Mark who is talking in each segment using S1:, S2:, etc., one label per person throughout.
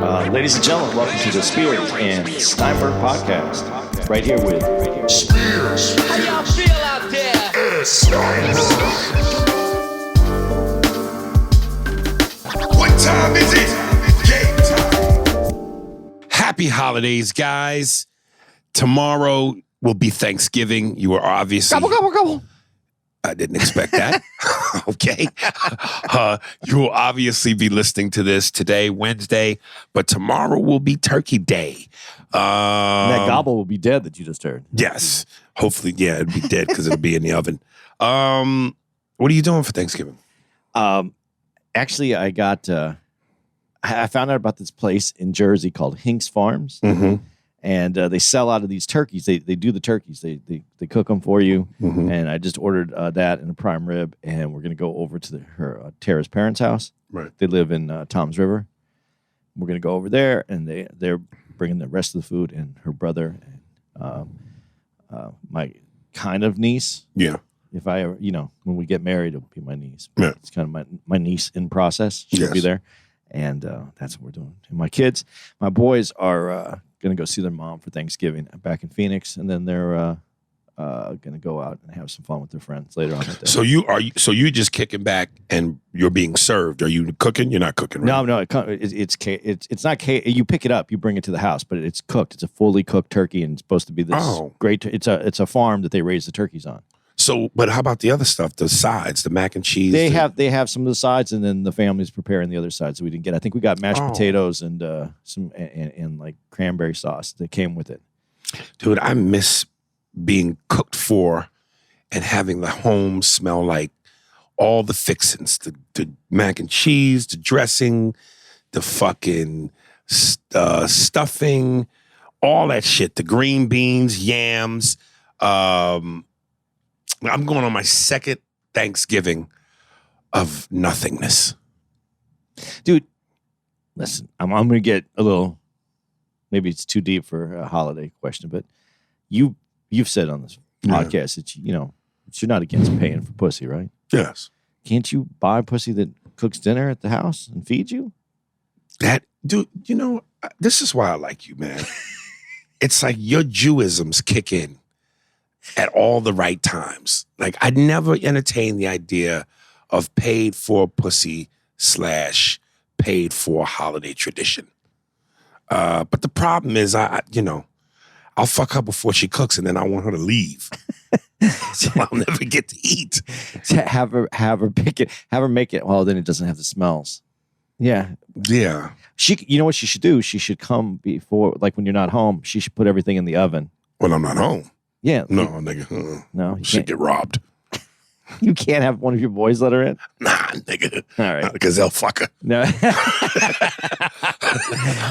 S1: Ladies and gentlemen, welcome to the Spears and Steinberg podcast. Right here with Spears.
S2: How y'all feel out there?
S3: And Steinberg. What time is it? Game time.
S4: Happy holidays, guys. Tomorrow will be Thanksgiving. You are obviously...
S1: Gobble.
S4: I didn't expect that. Okay. You will obviously be listening to this today, Wednesday, but tomorrow will be Turkey Day.
S1: That gobble will be dead that you just heard.
S4: Yes. Hopefully, yeah, it'll be dead because it'll be in the oven. What are you doing for Thanksgiving?
S1: Actually, I found out about this place in Jersey called Hink's Farms.
S4: Mm-hmm.
S1: And they sell out of these turkeys. They do the turkeys. They cook them for you.
S4: Mm-hmm.
S1: And I just ordered that and a prime rib. And we're going to go over to Tara's parents' house.
S4: Right.
S1: They live in Toms River. We're going to go over there, and they're bringing the rest of the food. And her brother and my kind of niece.
S4: Yeah.
S1: If I ever, when we get married, it'll be my niece.
S4: Yeah.
S1: It's kind of my niece in process. She'll be there. And that's what we're doing. And my kids, my boys are going to go see their mom for Thanksgiving back in Phoenix. And then they're going to go out and have some fun with their friends later on that day.
S4: So you're just kicking back and you're being served. Are you cooking? You're not cooking, right?
S1: No, it's not. You pick it up, you bring it to the house, but it's cooked. It's a fully cooked turkey, and it's supposed to be this great. It's a farm that they raise the turkeys on.
S4: So, but how about the other stuff? The sides, the mac and cheese.
S1: They have some of the sides, and then the family's preparing the other sides. So we didn't get. I think we got mashed potatoes and some and like cranberry sauce that came with it.
S4: Dude, I miss being cooked for and having the home smell like all the fixings, the mac and cheese, the dressing, the fucking stuffing, all that shit, the green beans, yams. I'm going on my second Thanksgiving of nothingness.
S1: Dude, listen, I'm going to get a little, maybe it's too deep for a holiday question, but you've said on this podcast that, you're not against paying for pussy, right?
S4: Yes.
S1: Can't you buy pussy that cooks dinner at the house and feeds you?
S4: That, dude, this is why I like you, man. It's like your Jewisms kick in at all the right times. Like, I'd never entertain the idea of paid for pussy / paid for holiday tradition. But the problem is, I'll fuck her before she cooks, and then I want her to leave. So I'll never get to eat.
S1: Have her pick it. Have her make it. Well, then it doesn't have the smells. Yeah.
S4: Yeah.
S1: You know what she should do? She should come before, like when you're not home. She should put everything in the oven.
S4: When I'm not home.
S1: Yeah.
S4: No, nigga.
S1: No, you
S4: should get robbed.
S1: You can't have one of your boys let her in?
S4: Nah, nigga.
S1: All right.
S4: Because they'll fuck her.
S1: No.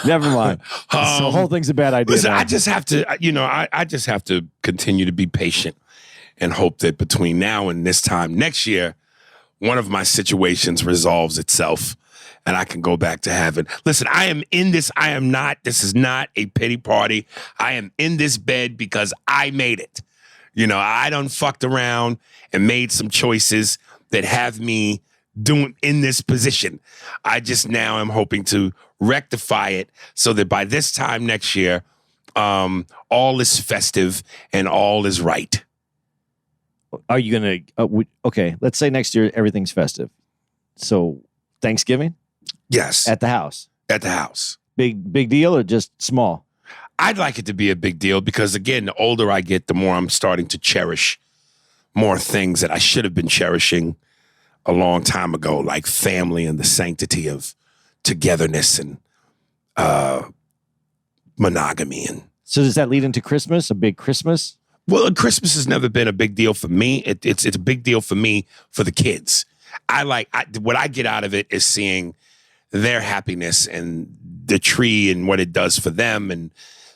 S1: Never mind. So the whole thing's a bad idea.
S4: Listen,
S1: now.
S4: I just have to, I just have to continue to be patient and hope that between now and this time next year, one of my situations resolves itself and I can go back to having. Listen, I am in this. This is not a pity party. I am in this bed because I made it. I done fucked around and made some choices that have me doing in this position. I just now am hoping to rectify it so that by this time next year, all is festive and all is right.
S1: Are you going to, okay, let's say next year everything's festive. So Thanksgiving?
S4: Yes.
S1: At the house?
S4: At the house.
S1: Big deal or just small?
S4: I'd like it to be a big deal because, again, the older I get, the more I'm starting to cherish more things that I should have been cherishing a long time ago, like family and the sanctity of togetherness and monogamy. And
S1: so does that lead into Christmas, a big Christmas?
S4: Well, Christmas has never been a big deal for me. It's a big deal for me for the kids. What I get out of it is seeing their happiness and the tree and what it does for them and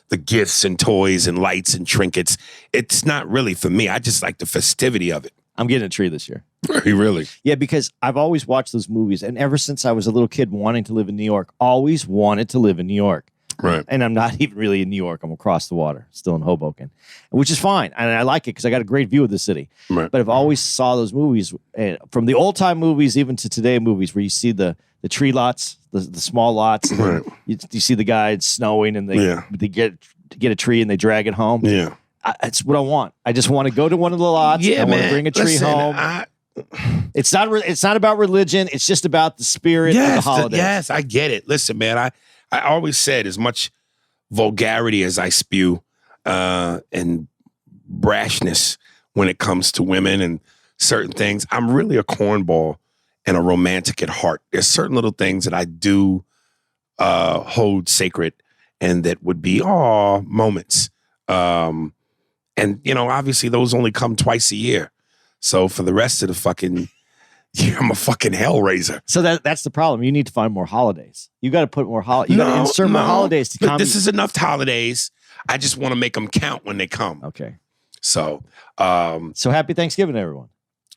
S4: the gifts and toys and lights and trinkets. It's not really for me. I just like the festivity of it.
S1: I'm getting a tree this year.
S4: Are you really?
S1: Yeah, because I've always watched those movies. And ever since I was a little kid wanting to live in New York, always wanted to live in New York.
S4: Right.
S1: And I'm not even really in New York. I'm across the water, still in Hoboken, which is fine. And I like it because I got a great view of the city.
S4: Right.
S1: But I've always saw those movies, from the old time movies even to today movies, where you see the tree lots, the small lots. And
S4: Right.
S1: you see the guy, it's snowing, and they get a tree and they drag it home.
S4: Yeah.
S1: It's what I want. I just want to go to one of the lots.
S4: Yeah,
S1: I want to
S4: man.
S1: bring a tree
S4: Listen,
S1: home. It's not about religion. It's just about the spirit of the holidays.
S4: Yes, I get it. Listen, man, I always said, as much vulgarity as I spew and brashness when it comes to women and certain things, I'm really a cornball and a romantic at heart. There's certain little things that I do hold sacred and that would be moments. And, obviously those only come twice a year. So for the rest of the fucking year, I'm a fucking hellraiser.
S1: So that's the problem. You need to find more holidays. You got to put more holidays. You got to insert more holidays to come.
S4: This is enough holidays. I just want to make them count when they come.
S1: Okay.
S4: So,
S1: so happy Thanksgiving, everyone.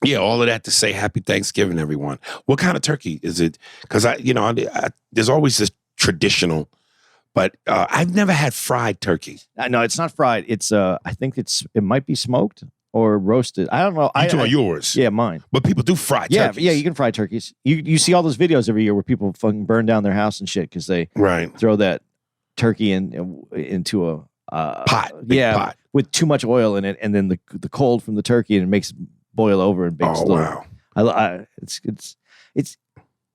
S4: Yeah, all of that to say happy Thanksgiving, everyone. What kind of turkey is it? Because there's always this traditional, but I've never had fried turkey.
S1: No, it's not fried. It's I think it might be smoked or roasted. I don't know.
S4: You talking about yours?
S1: Yeah, mine.
S4: But people do fry turkeys.
S1: Yeah, you can fry turkeys. You see all those videos every year where people fucking burn down their house and shit because they throw that turkey into a
S4: pot. Pot
S1: with too much oil in it, and then the cold from the turkey, and it makes it boil over and bakes.
S4: Wow!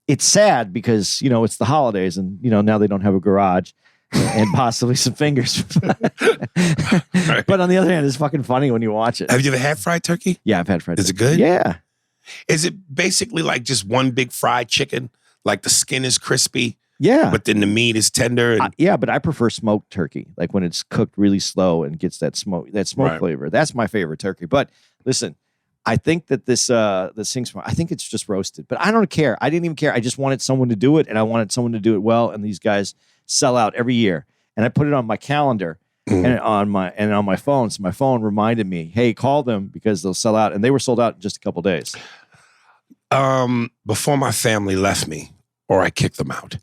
S1: It's sad because it's the holidays, and now they don't have a garage. And possibly some fingers.
S4: Right.
S1: But on the other hand, it's fucking funny when you watch it.
S4: Have you ever had fried turkey?
S1: Yeah, I've had fried turkey.
S4: Is it good?
S1: Yeah.
S4: Is it basically like just one big fried chicken? Like the skin is crispy?
S1: Yeah.
S4: But then the meat is tender?
S1: Yeah, but I prefer smoked turkey. Like when it's cooked really slow and gets that smoke flavor. That's my favorite turkey. But listen, I think that this thing's I think it's just roasted. But I don't care. I didn't even care. I just wanted someone to do it, and I wanted someone to do it well, and these guys sell out every year. And I put it on my calendar and on my phone. So my phone reminded me, hey, call them because they'll sell out. And they were sold out in just a couple of days.
S4: Before my family left me, or I kicked them out,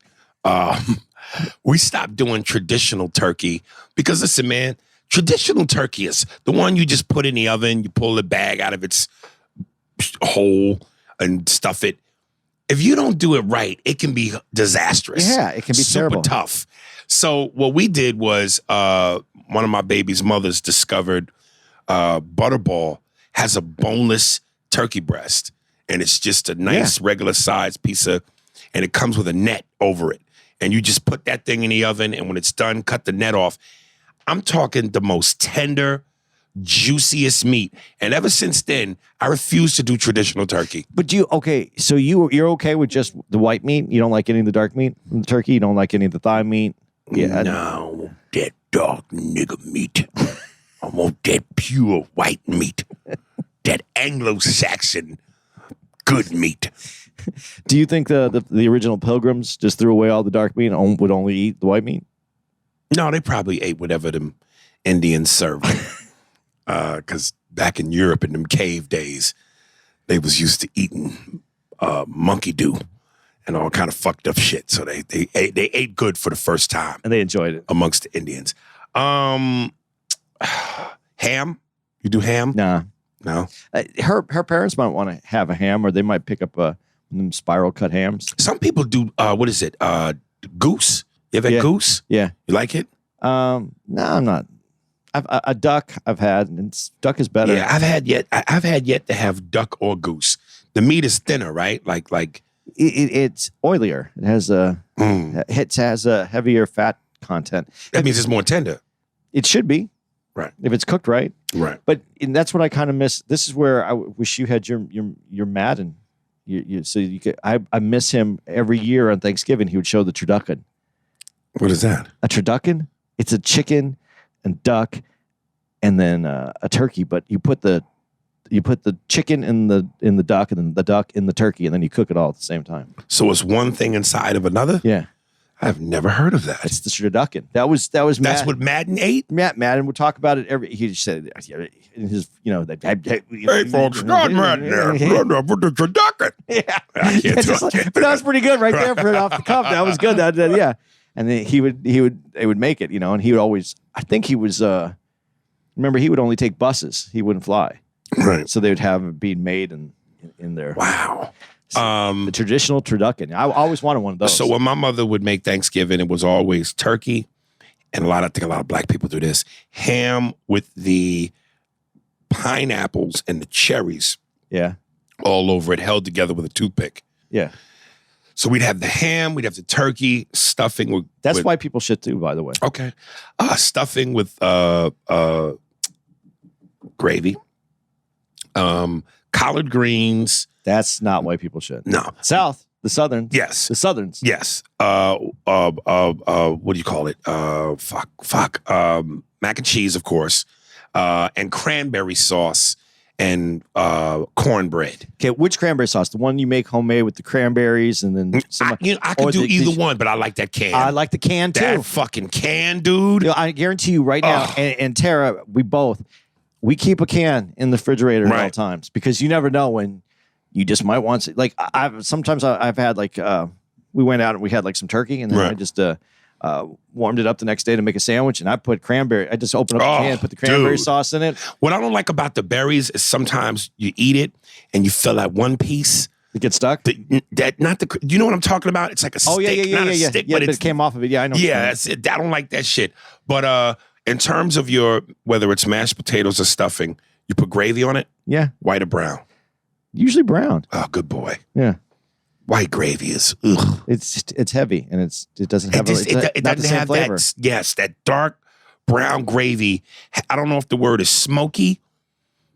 S4: we stopped doing traditional turkey because, listen, man, traditional turkey is the one you just put in the oven, you pull the bag out of its hole and stuff it. If you don't do it right, it can be disastrous.
S1: Yeah, it can be
S4: super
S1: terrible.
S4: tough. So what we did was one of my baby's mothers discovered Butterball has a boneless turkey breast, and it's just a nice regular size piece of, and it comes with a net over it. And you just put that thing in the oven, and when it's done, cut the net off. I'm talking the most tender, juiciest meat. And ever since then, I refuse to do traditional turkey.
S1: But so you're okay with just the white meat? You don't like any of the dark meat from the turkey? You don't like any of the thigh meat? Yeah.
S4: No, that dark nigger meat. I want that pure white meat. That Anglo-Saxon good meat.
S1: Do you think the original Pilgrims just threw away all the dark meat and would only eat the white meat?
S4: No, they probably ate whatever them Indians served. Because back in Europe in them cave days, they was used to eating monkey dew and all kind of fucked up shit. So they ate good for the first time.
S1: And they enjoyed it.
S4: Amongst the Indians. Ham? You do ham?
S1: Nah.
S4: No?
S1: Her parents might want to have a ham, or they might pick up them spiral cut hams.
S4: Some people do, what is it? Goose? You ever had goose?
S1: Yeah.
S4: You like it?
S1: No, I'm not. A duck I've had, and duck is better.
S4: Yeah, I've had yet to have duck or goose. The meat is thinner, right? Like
S1: it's oilier. It has a heavier fat content.
S4: That means it's more tender.
S1: It should be,
S4: right?
S1: If it's cooked right,
S4: right.
S1: But that's what I kind of miss. This is where I wish you had your Madden. So you could. I miss him every year on Thanksgiving. He would show the turducken.
S4: What is that?
S1: A turducken? It's a chicken and duck, and then a turkey. But you put the chicken in the duck, and then the duck in the turkey, and then you cook it all at the same time.
S4: So it's one thing inside of another?
S1: Yeah.
S4: I've never heard of that.
S1: It's the turducken. That was.
S4: That's what Madden ate?
S1: Madden would talk about it he just said in his,
S4: hey folks, not Madden there. Put the turducken.
S1: Yeah.
S4: I can't do it.
S1: But that was pretty good right there for it off the cuff. That was good. Yeah. and then they would make it, and he would always. I think he was. Remember, he would only take buses. He wouldn't fly.
S4: Right.
S1: So they would have it being made in there.
S4: Wow.
S1: The traditional turducken. I always wanted one of those.
S4: So when my mother would make Thanksgiving, it was always turkey, and I think a lot of black people do this, ham with the pineapples and the cherries
S1: Yeah.
S4: all over it, held together with a toothpick.
S1: Yeah.
S4: So we'd have the ham, we'd have the turkey, stuffing with...
S1: That's white people shit too, by the way.
S4: Okay. Stuffing with gravy, collard greens.
S1: That's not white people shit.
S4: No.
S1: South, the Southerns.
S4: Yes.
S1: The Southerns.
S4: Yes. What do you call it? Mac and cheese, of course, and cranberry sauce and cornbread.
S1: Okay, which cranberry sauce? The one you make homemade with the cranberries and then
S4: I could do either one, but I like that can.
S1: I like the can too.
S4: That fucking can, dude.
S1: I guarantee you right now, and Tara, we keep a can in the refrigerator at all times because you never know when you just might want to. Like I've had like we went out and we had like some turkey and then I just warmed it up the next day to make a sandwich and I put cranberry. I just opened up the can, put the cranberry sauce in it.
S4: What I don't like about the berries is sometimes you eat it and you feel that one piece.
S1: It gets stuck.
S4: You know what I'm talking about? It's like a stick, not a stick, but
S1: it came off of it. Yeah, I know.
S4: Yeah, that's it. I don't like that shit. But in terms of whether it's mashed potatoes or stuffing, you put gravy on it.
S1: Yeah,
S4: white or brown.
S1: Usually brown.
S4: Oh, good boy.
S1: Yeah. White
S4: gravy is ugh.
S1: It's heavy and it doesn't have
S4: it doesn't have
S1: flavor.
S4: that dark brown gravy. I don't know if the word is smoky,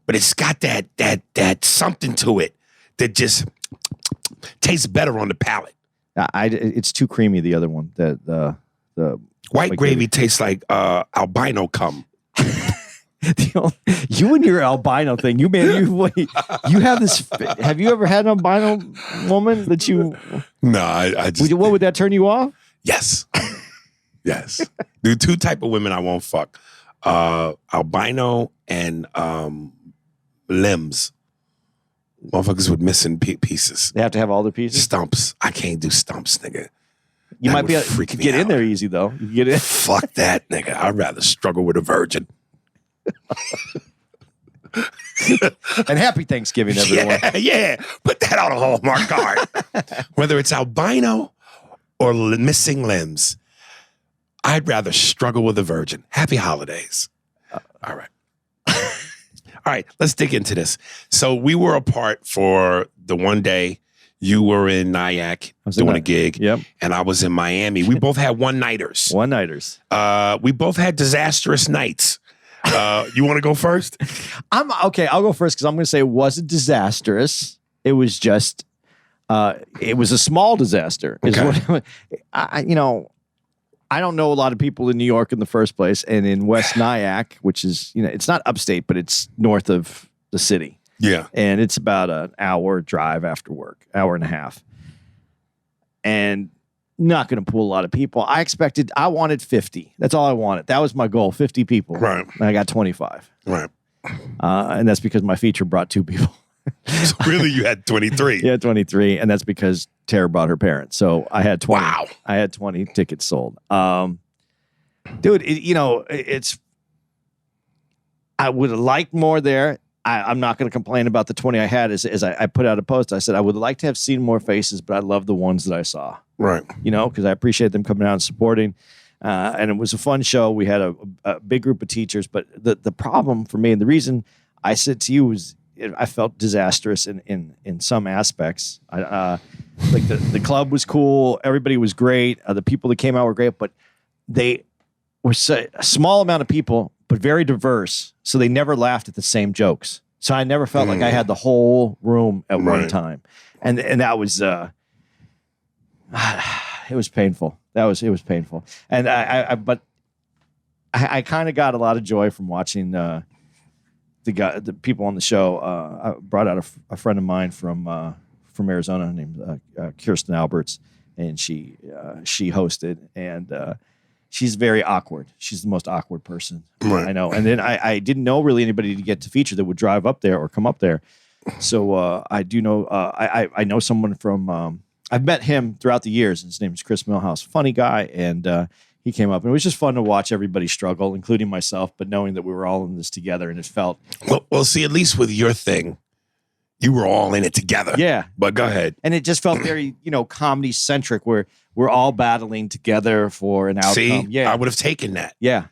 S4: but it's got that something to it that just tastes better on the palate.
S1: It's too creamy. The other one, the
S4: white gravy tastes like albino cum.
S1: You and your albino thing. You have this. Have you ever had an albino woman that you?
S4: No, I just.
S1: What would that turn you off?
S4: Yes, yes. There are two type of women I won't fuck: albino and limbs. Motherfuckers with missing pieces.
S1: They have to have all their pieces.
S4: Stumps. I can't do stumps, nigga.
S1: You might be able to get in there easy though. You get in.
S4: Fuck that, nigga. I'd rather struggle with a virgin.
S1: And happy Thanksgiving, everyone.
S4: Yeah. Put that on a Hallmark card. Whether it's albino or missing limbs, I'd rather struggle with a virgin. Happy holidays. All right. All right, let's dig into this. So we were apart for the one day. You were in Nyack doing a gig.
S1: Yep.
S4: And I was in Miami. We both had one-nighters.
S1: One-nighters.
S4: We both had disastrous nights. You want to go first?
S1: Okay. I'll go first because I'm going to say it wasn't disastrous. It was just, it was a small disaster.
S4: Okay.
S1: I don't know a lot of people in New York in the first place, and in West Nyack, which is it's not upstate, but it's north of the city.
S4: Yeah,
S1: and it's about an hour drive after work, hour and a half, and not going to pull a lot of people. I wanted 50. That's all I wanted. That was my goal, 50 people.
S4: Right.
S1: And I got 25.
S4: Right.
S1: And that's because my feature brought 2 people.
S4: So really, you had 23.
S1: Yeah, 23. And that's because Tara brought her parents. So I had 20.
S4: Wow.
S1: I had 20 tickets sold. Dude, it's... I would have liked more there. I'm not going to complain about the 20 I had. As I put out a post, I said, I would like to have seen more faces, but I love the ones that I saw.
S4: Right.
S1: Because I appreciate them coming out and supporting. And it was a fun show. We had a big group of teachers. But the problem for me, and the reason I said to you was I felt disastrous in some aspects. Like the club was cool. Everybody was great. The people that came out were great. But they were a small amount of people, but very diverse. So they never laughed at the same jokes. So I never felt like I had the whole room at one time. And that was... it was painful. It was painful. And I kind of got a lot of joy from watching the people on the show. I brought out a friend of mine from Arizona named Kirsten Alberts, and she hosted, and she's very awkward. She's the most awkward person I know. And then I didn't know really anybody to get to feature that would drive up there or come up there. So I do know I know someone from I've met him throughout the years. His name is Chris Milhouse, funny guy, and he came up, and it was just fun to watch everybody struggle, including myself. But knowing that we were all in this together, and it felt
S4: well. See, at least with your thing, you were all in it together.
S1: Yeah.
S4: But go ahead.
S1: And it just felt very, comedy centric, where we're all battling together for an outcome.
S4: See,
S1: yeah,
S4: I would have taken that.
S1: Yeah.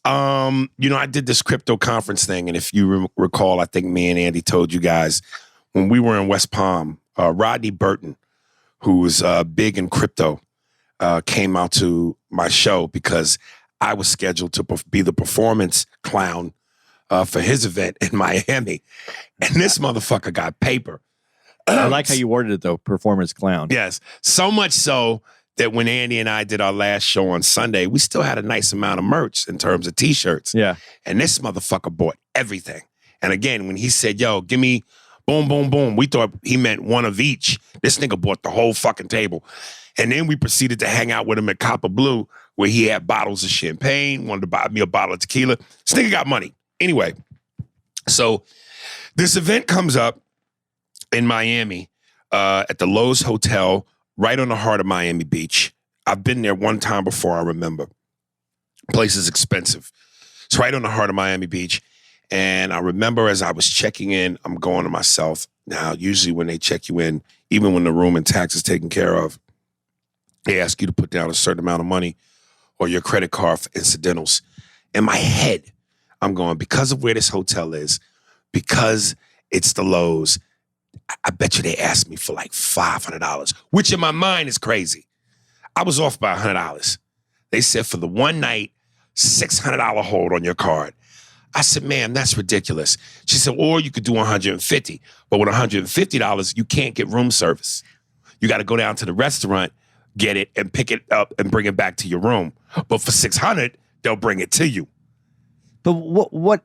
S4: I did this crypto conference thing, and if you recall, I think me and Andy told you guys when we were in West Palm, Rodney Burton, who was big in crypto, came out to my show because I was scheduled to be the performance clown for his event in Miami. And this motherfucker got paper.
S1: I like how you worded it, though, performance clown.
S4: Yes. So much so that when Andy and I did our last show on Sunday, we still had a nice amount of merch in terms of T-shirts.
S1: Yeah.
S4: And this motherfucker bought everything. And again, when he said, yo, give me boom, boom, boom, we thought he meant one of each. This nigga bought the whole fucking table. And then we proceeded to hang out with him at Copper Blue, where he had bottles of champagne, wanted to buy me a bottle of tequila. This nigga got money. Anyway, so this event comes up in Miami at the Lowe's Hotel, right on the heart of Miami Beach. I've been there one time before, I remember. Place is expensive. It's right on the heart of Miami Beach. And I remember as I was checking in, I'm going to myself. Now, usually when they check you in, even when the room and tax is taken care of, they ask you to put down a certain amount of money or your credit card for incidentals. In my head, I'm going, because of where this hotel is, because it's the Lowe's, I bet you they asked me for like $500, which in my mind is crazy. I was off by $100. They said for the one night, $600 hold on your card. I said, ma'am, that's ridiculous. She said, or you could do $150. But with $150, you can't get room service. You got to go down to the restaurant, get it, and pick it up and bring it back to your room. But for $600, they'll bring it to you.
S1: But what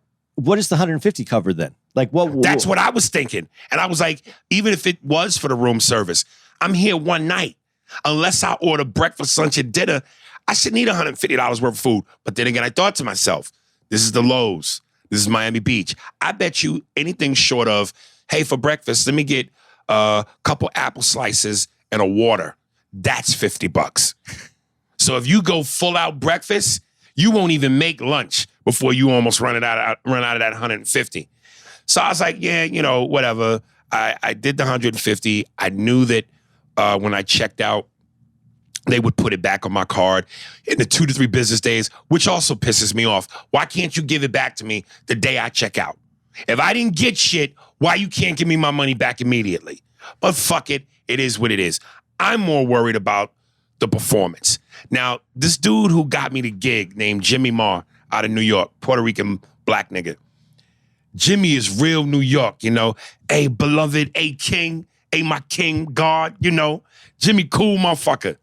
S1: is the 150 cover then? Like what?
S4: That's what I was thinking. And I was like, even if it was for the room service, I'm here one night. Unless I order breakfast, lunch, and dinner, I should need $150 worth of food. But then again, I thought to myself, this is the Lowe's. This is Miami Beach. I bet you anything short of, hey, for breakfast, let me get a couple apple slices and a water. That's $50. So if you go full out breakfast, you won't even make lunch before you almost run out of that 150. So I was like, yeah, whatever. I did the 150. I knew that when I checked out, they would put it back on my card in the 2 to 3 business days, which also pisses me off. Why can't you give it back to me the day I check out? If I didn't get shit, why you can't give me my money back immediately? But fuck it. It is what it is. I'm more worried about the performance. Now, this dude who got me the gig named Jimmy Marr out of New York, Puerto Rican black nigga. Jimmy is real New York, Hey, beloved, hey, king, hey, my king, God, Jimmy cool motherfucker.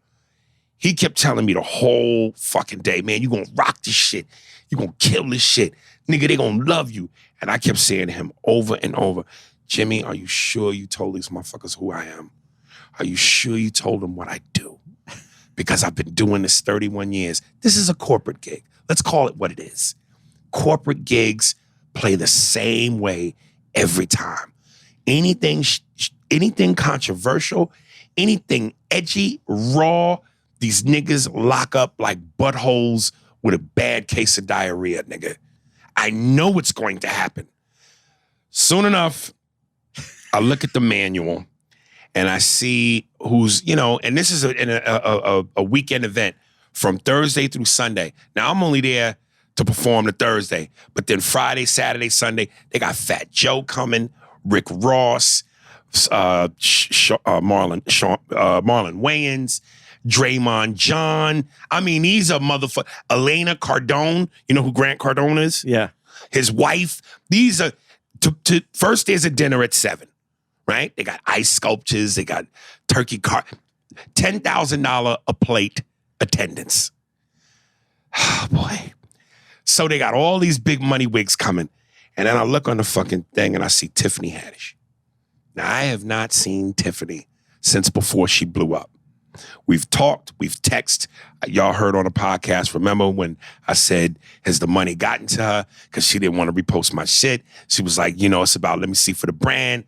S4: He kept telling me the whole fucking day, man, you gonna rock this shit. You gonna kill this shit. Nigga, they gonna love you. And I kept saying to him over and over, Jimmy, are you sure you told these motherfuckers who I am? Are you sure you told them what I do? Because I've been doing this 31 years. This is a corporate gig. Let's call it what it is. Corporate gigs play the same way every time. Anything controversial, anything edgy, raw, these niggas lock up like buttholes with a bad case of diarrhea, nigga. I know what's going to happen. Soon enough, I look at the manual and I see who's, and this is a weekend event from Thursday through Sunday. Now, I'm only there to perform the Thursday, but then Friday, Saturday, Sunday, they got Fat Joe coming, Rick Ross, Marlon Wayans, Draymond John. I mean, these are motherfuckers. Elena Cardone, you know who Grant Cardone is?
S1: Yeah.
S4: His wife. These are, first there's a dinner at 7, right? They got ice sculptures. They got turkey $10,000 a plate attendance. Oh, boy. So they got all these big money wigs coming. And then I look on the fucking thing and I see Tiffany Haddish. Now, I have not seen Tiffany since before she blew up. We've talked, we've texted. Y'all heard on the podcast, remember when I said, has the money gotten to her? Because she didn't want to repost my shit. She was like, it's about, let me see for the brand.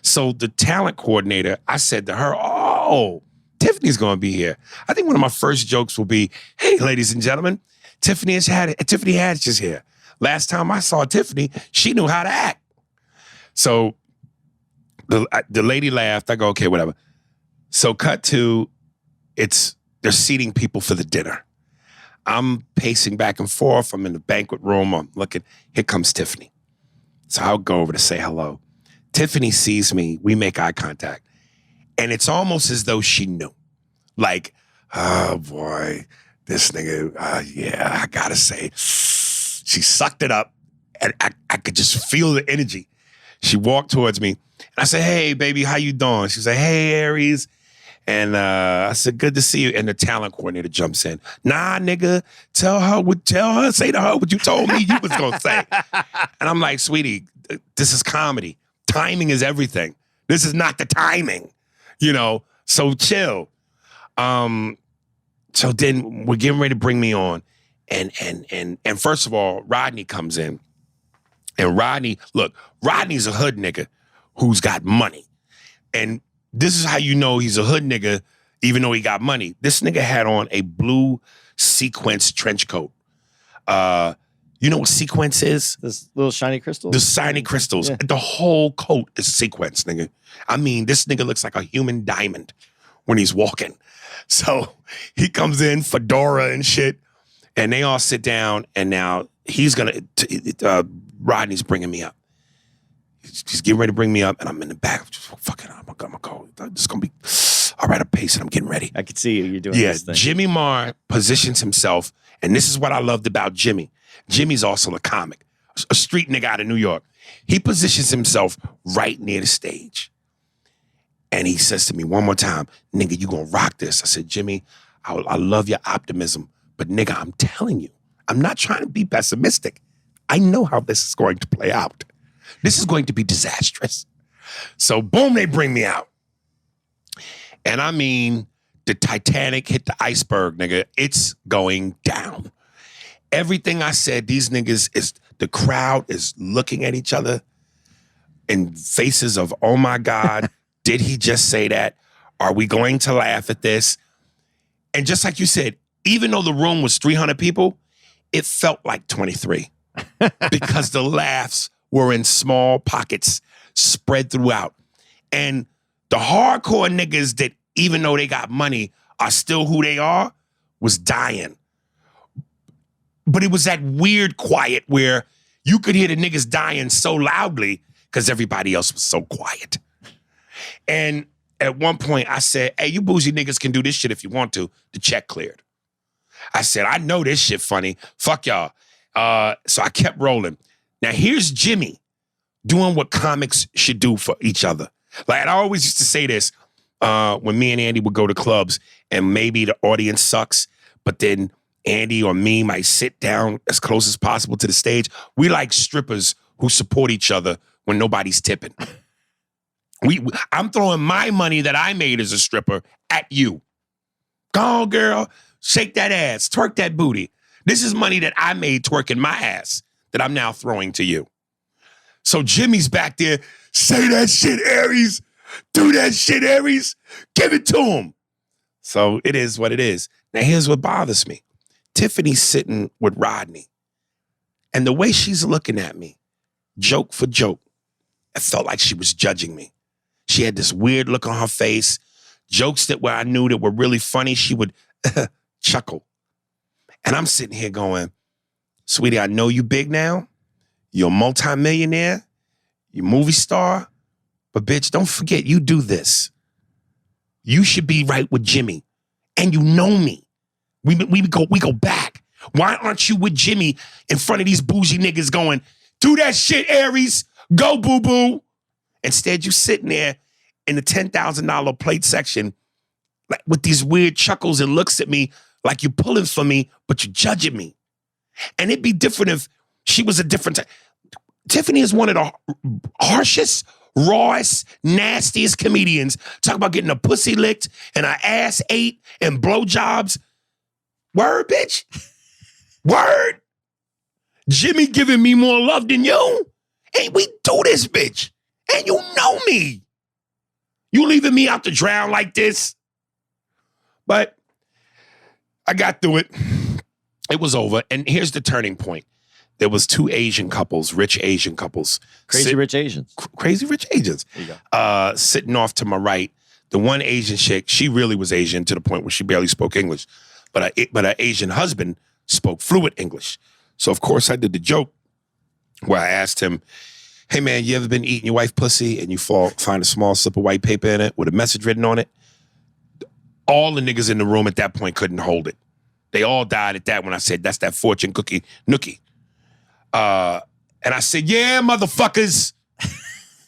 S4: So the talent coordinator, I said to her, oh, oh, Tiffany's going to be here. I think one of my first jokes will be, hey, ladies and gentlemen, Tiffany Haddish is here. Last time I saw Tiffany, she knew how to act. So the lady laughed. I go, okay, whatever. So cut to, they're seating people for the dinner. I'm pacing back and forth. I'm in the banquet room. I'm looking. Here comes Tiffany. So I'll go over to say hello. Tiffany sees me. We make eye contact. And it's almost as though she knew. Like, oh, boy, this nigga, yeah, I got to say. She sucked it up. And I could just feel the energy. She walked towards me. And I said, hey, baby, how you doing? She said, hey, Aries. And I said, good to see you. And the talent coordinator jumps in. Nah, nigga, say to her what you told me you was going to say. And I'm like, sweetie, this is comedy. Timing is everything. This is not the timing, so chill. So then we're getting ready to bring me on. And first of all, Rodney comes in. And Rodney's a hood nigga who's got money. And this is how you know he's a hood nigga, even though he got money. This nigga had on a blue sequence trench coat. You know what sequence is?
S1: This little shiny crystals?
S4: The shiny crystals.
S1: Yeah.
S4: The whole coat is sequence, nigga. I mean, this nigga looks like a human diamond when he's walking. So he comes in, fedora and shit, and they all sit down, and now he's Rodney's bringing me up. He's getting ready to bring me up, and I'm in the back. Just fucking, I'm gonna go. It's gonna be all right. I'm pacing. I'm getting ready.
S1: I could see you're doing this thing.
S4: Jimmy Marr positions himself, and this is what I loved about Jimmy. Jimmy's also a comic, a street nigga out of New York. He positions himself right near the stage, and he says to me one more time, "Nigga, you gonna rock this?" I said, "Jimmy, I love your optimism, but nigga, I'm telling you, I'm not trying to be pessimistic. I know how this is going to play out. This is going to be disastrous." So boom, they bring me out. And I mean, the Titanic hit the iceberg, nigga. It's going down. Everything I said, these niggas, the crowd is looking at each other in faces of, oh my God, did he just say that? Are we going to laugh at this? And just like you said, even though the room was 300 people, it felt like 23 because the laughs were in small pockets spread throughout. And the hardcore niggas that, even though they got money, are still who they are, was dying. But it was that weird quiet where you could hear the niggas dying so loudly because everybody else was so quiet. And at one point I said, hey, you bougie niggas can do this shit if you want to. The check cleared. I said, I know this shit funny. Fuck y'all. So I kept rolling. Now here's Jimmy doing what comics should do for each other. Like I always used to say this when me and Andy would go to clubs and maybe the audience sucks, but then Andy or me might sit down as close as possible to the stage. We like strippers who support each other when nobody's tipping. I'm throwing my money that I made as a stripper at you. Go on, girl. Shake that ass. Twerk that booty. This is money that I made twerking my ass that I'm now throwing to you. So Jimmy's back there. Say that shit, Aries. Do that shit, Aries. Give it to him. So it is what it is. Now here's what bothers me. Tiffany's sitting with Rodney. And the way she's looking at me, joke for joke, it felt like she was judging me. She had this weird look on her face. Jokes that where I knew that were really funny, she would chuckle. And I'm sitting here going, sweetie, I know you big now. You're a multimillionaire. You're a movie star. But bitch, don't forget you do this. You should be right with Jimmy. And you know me. We go back. Why aren't you with Jimmy in front of these bougie niggas going, do that shit, Aries. Go, boo-boo. Instead, you sitting there in the $10,000 plate section like, with these weird chuckles and looks at me like you're pulling for me, but you're judging me. And it'd be different if she was a different type. Tiffany is one of the harshest, rawest, nastiest comedians. Talk about getting a pussy licked and her ass ate and blowjobs. Word, bitch. Word. Jimmy giving me more love than you. Ain't we do this, bitch? And you know me. You leaving me out to drown like this? But I got through it. It was over. And here's the turning point. There was two Asian couples, rich Asian couples.
S1: Crazy rich Asians.
S4: Crazy rich Asians.
S1: There you go.
S4: Sitting off to my right. The one Asian chick, she really was Asian to the point where she barely spoke English. But her Asian husband spoke fluent English. So, of course, I did the joke where I asked him, hey, man, you ever been eating your wife pussy and you find a small slip of white paper in it with a message written on it? All the niggas in the room at that point couldn't hold it. They all died at that when I said, that's that fortune cookie nookie. And I said, yeah, motherfuckers.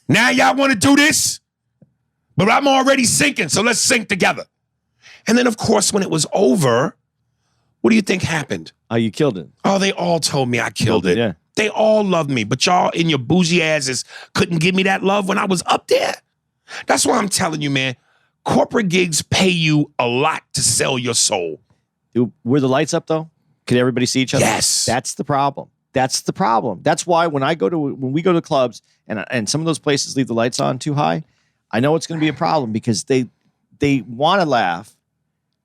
S4: Now y'all want to do this? But I'm already sinking, so let's sink together. And then, of course, when it was over, what do you think happened?
S1: Oh, you killed it.
S4: Oh, they all told me I killed it.
S1: Yeah.
S4: They all loved me, but y'all in your bougie asses couldn't give me that love when I was up there. That's why I'm telling you, man, corporate gigs pay you a lot to sell your soul.
S1: Dude, were the lights up, though? Could everybody see each other?
S4: Yes.
S1: That's the problem. That's the problem. That's why when we go to clubs and some of those places leave the lights on too high, I know it's going to be a problem because they want to laugh,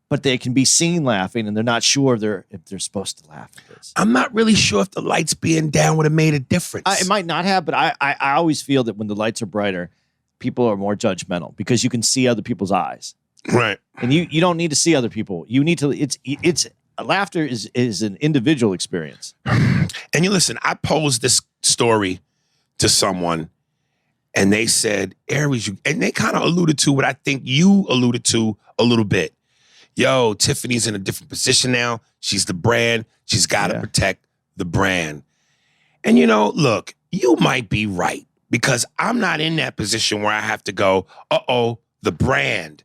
S1: but they can be seen laughing and they're not sure if they're supposed to laugh at this.
S4: I'm not really sure if the lights being down would have made a difference.
S1: It might not have, but I always feel that when the lights are brighter, people are more judgmental because you can see other people's eyes.
S4: Right.
S1: And you don't need to see other people. You need to, it's laughter is an individual experience.
S4: And you listen, I posed this story to someone and they said, Aries, and they kind of alluded to what I think you alluded to a little bit. Yo, Tiffany's in a different position now. She's the brand. She's got to protect the brand. And look, you might be right because I'm not in that position where I have to go, the brand.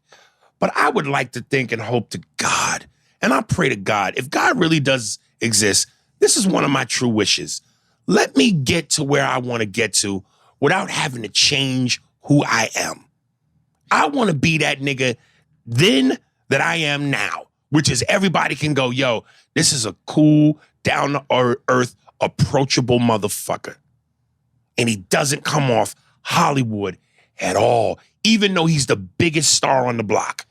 S4: But I would like to think and hope to God, and I pray to God, if God really does exist, this is one of my true wishes. Let me get to where I want to get to without having to change who I am. I want to be that nigga then that I am now, which is everybody can go, yo, this is a cool, down-to-earth, approachable motherfucker. And he doesn't come off Hollywood at all, even though he's the biggest star on the block.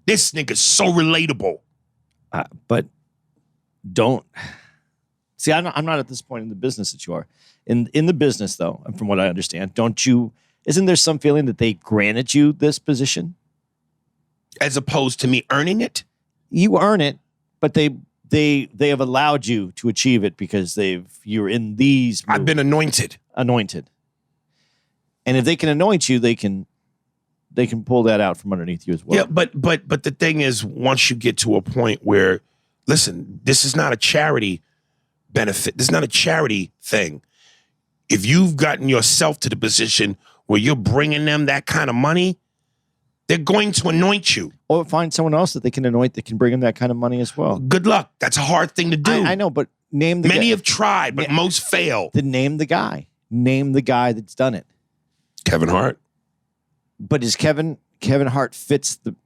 S4: This nigga's so relatable.
S1: But don't see. I'm not at this point in the business that you are. In the business, though, and from what I understand, isn't there some feeling that they granted you this position
S4: as opposed to me earning it?
S1: You earn it, but they have allowed you to achieve it because you're in these moves.
S4: I've been anointed.
S1: And if they can anoint you, they can pull that out from underneath you as well.
S4: Yeah, but the thing is, once you get to a point where, listen, this is not a charity benefit. This is not a charity thing. If you've gotten yourself to the position where you're bringing them that kind of money, they're going to anoint you.
S1: Or find someone else that they can anoint that can bring them that kind of money as well.
S4: Good luck. That's a hard thing to do.
S1: I know, but name the guy.
S4: Many have tried, but most fail.
S1: Then name the guy. Name the guy that's done it.
S4: Kevin Hart.
S1: But is Kevin Hart fits the...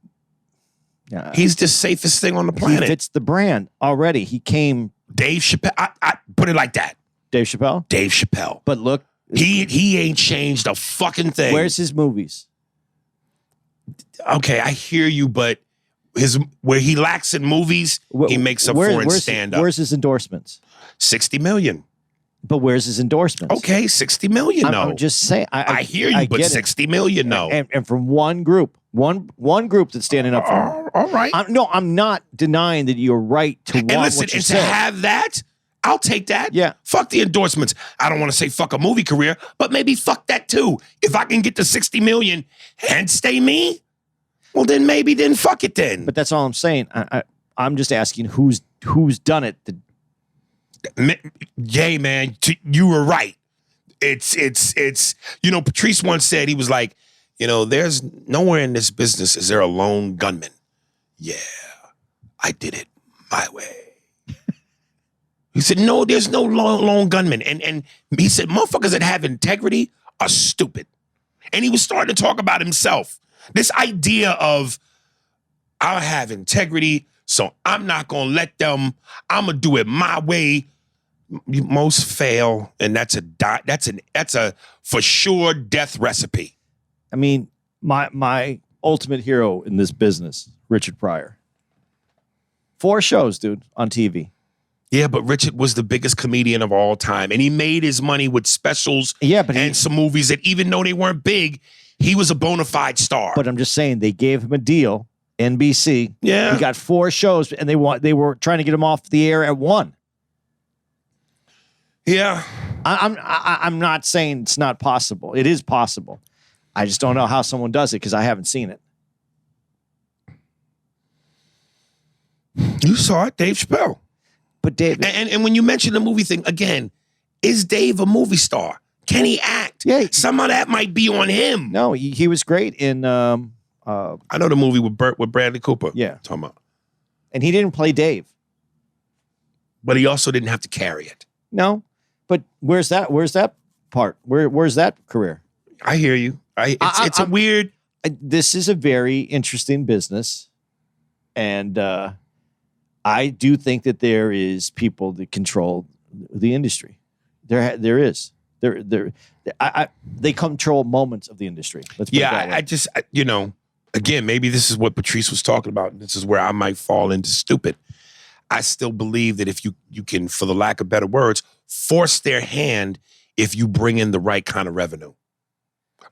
S4: He's the safest thing on the planet.
S1: He fits the brand already. He came...
S4: Dave Chappelle. I put it like that.
S1: Dave Chappelle?
S4: Dave Chappelle.
S1: But look...
S4: He ain't changed a fucking thing.
S1: Where's his movies?
S4: Okay, I hear you, but where he lacks in movies, he makes up for in stand-up.
S1: Where's his endorsements?
S4: 60 million.
S1: But where's his endorsements?
S4: Okay, 60 million,
S1: I'm just saying. I
S4: hear you, but 60 million, no.
S1: And from one group. One group that's standing up for him.
S4: All right.
S1: I'm not denying that you're right to want
S4: listen,
S1: what you
S4: and
S1: said.
S4: to have that, I'll take that.
S1: Yeah.
S4: Fuck the endorsements. I don't want to say fuck a movie career, but maybe fuck that too. If I can get to 60 million and stay me, well then fuck it then.
S1: But that's all I'm saying. I'm just asking who's done it.
S4: Yay, man, you were right. It's Patrice once said, he was like, there's nowhere in this business is there a lone gunman. Yeah, I did it my way. He said, no, there's no lone gunman. And he said, motherfuckers that have integrity are stupid. And he was starting to talk about himself. This idea of, I have integrity, so I'm not going to let them, I'm going to do it my way. Most fail, and that's a for sure death recipe.
S1: I mean, my ultimate hero in this business, Richard Pryor. 4 shows, dude, on TV.
S4: Yeah, but Richard was the biggest comedian of all time, and he made his money with specials and some movies that even though they weren't big, he was a bona fide star.
S1: But I'm just saying, they gave him a deal, NBC.
S4: Yeah.
S1: He got 4 shows, and they were trying to get him off the air at 1.
S4: Yeah.
S1: I'm not saying it's not possible. It is possible. I just don't know how someone does it because I haven't seen it.
S4: You saw it, Dave Chappelle.
S1: But Dave,
S4: and when you mention the movie thing again, is Dave a movie star? Can he act?
S1: Yeah.
S4: Some of that might be on him.
S1: No, he was great in.
S4: I know the movie with Bradley Cooper.
S1: Yeah,
S4: talking about.
S1: And he didn't play Dave,
S4: but he also didn't have to carry it.
S1: No, but where's that part? Where's that career?
S4: I hear you. It's a weird.
S1: This is a very interesting business, and I do think that there is people that control the industry. There is. They control moments of the industry. Let's put it that way.
S4: Again, maybe this is what Patrice was talking about. This is where I might fall into stupid. I still believe that if you can, for the lack of better words, force their hand if you bring in the right kind of revenue.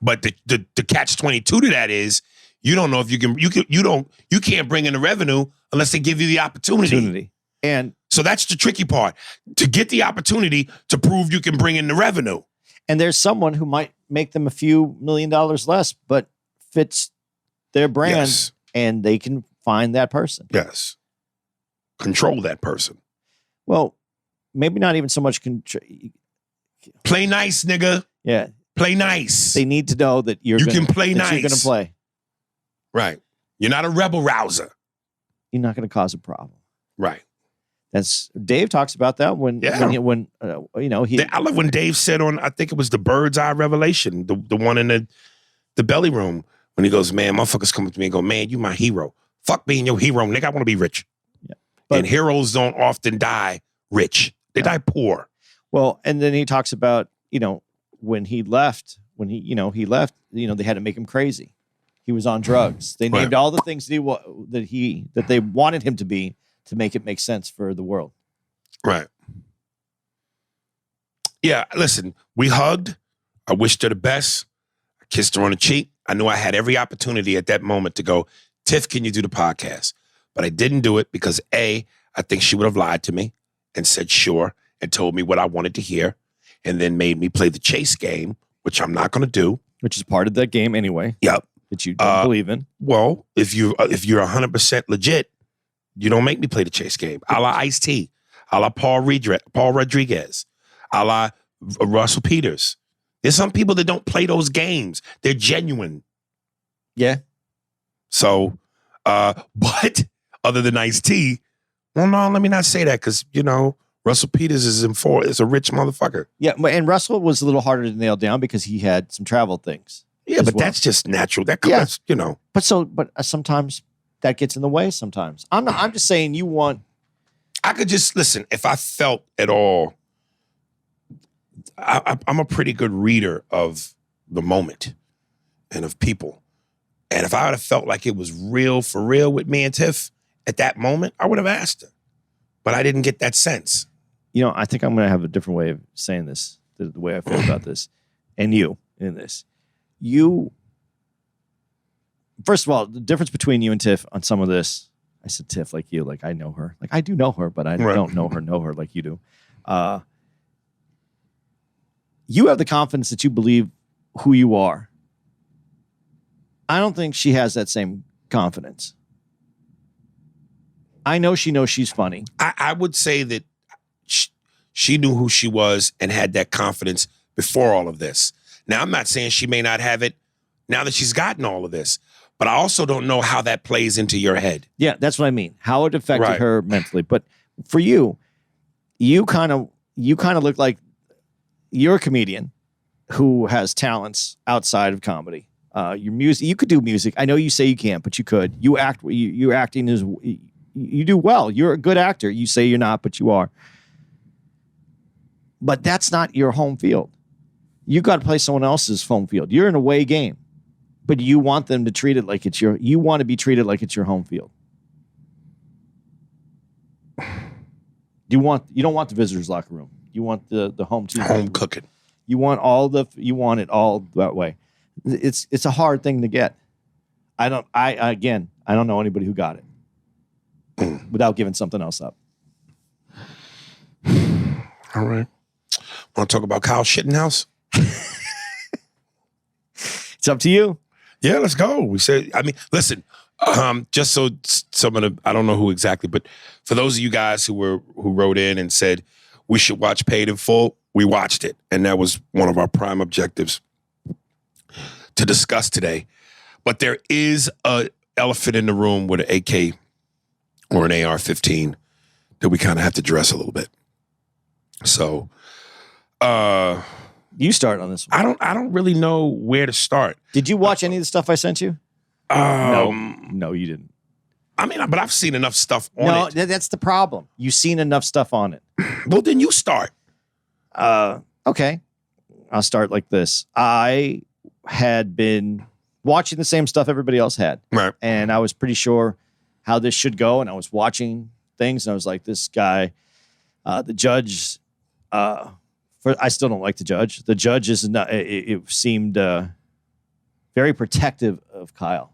S4: But the catch-22 to that is you don't know if you can't bring in the revenue unless they give you the opportunity.
S1: And
S4: so that's the tricky part, to get the opportunity to prove you can bring in the revenue.
S1: And there's someone who might make them a few $1 million less, but fits their brand,
S4: yes.
S1: And they can find that person.
S4: Yes. Control that person.
S1: Well, maybe not even so much
S4: play nice, nigga.
S1: Yeah.
S4: Play nice.
S1: They need to know that you
S4: can play nice.
S1: You're going to play.
S4: Right. You're not a rebel rouser.
S1: You're not going to cause a problem.
S4: Right.
S1: That's Dave talks about that when I
S4: love when Dave said on, I think it was the Bird's Eye Revelation, the one in the belly room, when he goes, man, motherfuckers come up to me and go, man, you my hero. Fuck being your hero, nigga. I want to be rich.
S1: Yeah.
S4: And heroes don't often die rich. They die poor.
S1: Well, and then he talks about, when he left, they had to make him crazy. He was on drugs. They named all the things that they wanted him to be to make it make sense for the world.
S4: Right. Yeah, listen, we hugged. I wished her the best. I kissed her on the cheek. I knew I had every opportunity at that moment to go, Tiff, can you do the podcast? But I didn't do it because I think she would have lied to me and said sure and told me what I wanted to hear and then made me play the chase game, which I'm not going to do.
S1: Which is part of that game anyway.
S4: Yep.
S1: That you don't believe in.
S4: Well, if you're 100% legit, you don't make me play the chase game. A la Ice-T, a la Paul Rodriguez, a la Russell Peters. There's some people that don't play those games. They're genuine.
S1: Yeah.
S4: So, but other than Ice-T, well, no, let me not say that because, Russell Peters is a rich motherfucker.
S1: Yeah, and Russell was a little harder to nail down because he had some travel things.
S4: Yeah, but that's just natural. That comes,
S1: But sometimes that gets in the way sometimes. I'm just saying
S4: I could just listen. If I felt at all, I'm a pretty good reader of the moment and of people. And if I would have felt like it was real for real with me and Tiff at that moment, I would have asked her. But I didn't get that sense.
S1: I think I'm going to have a different way of saying this, the way I feel about this, and you in this. First of all, the difference between you and Tiff on some of this, I said Tiff like you, like I know her. Like I do know her, but I don't know her like you do. You have the confidence that you believe who you are. I don't think she has that same confidence. I know she knows she's funny.
S4: I would say that she knew who she was and had that confidence before all of this. Now, I'm not saying she may not have it now that she's gotten all of this, but I also don't know how that plays into your head.
S1: Yeah, that's what I mean. How it affected her mentally. But for you kind of look like you're a comedian who has talents outside of comedy. Your music, you could do music. I know you say you can't, but you could. You're acting as you do well. You're a good actor. You say you're not, but you are. But that's not your home field. You got to play someone else's home field. You're in a away game, but you want them to treat it like you want to be treated like it's your home field. You don't want the visitors' locker room. You want the home team.
S4: Home cooking.
S1: You want it all that way. It's a hard thing to get. I don't know anybody who got it without giving something else up.
S4: All right. Want to talk about Kyle Shittenhouse?
S1: It's up to you.
S4: Yeah, let's go. Listen, just so some of the, I don't know who exactly, but for those of you guys who wrote in and said we should watch Paid in Full, we watched it. And that was one of our prime objectives to discuss today. But there is a elephant in the room with an AK or an AR-15 that we kind of have to address a little bit. So,
S1: you start on this one.
S4: I don't really know where to start.
S1: Did you watch any of the stuff I sent you? No, you didn't.
S4: I mean, but I've seen enough stuff on it.
S1: No, that's the problem. You've seen enough stuff on it.
S4: Well, then you start.
S1: Okay. I'll start like this. I had been watching the same stuff everybody else had.
S4: Right.
S1: And I was pretty sure how this should go. And I was watching things and I was like, this guy, the judge, I still don't like the judge. The judge is not, it seemed very protective of Kyle.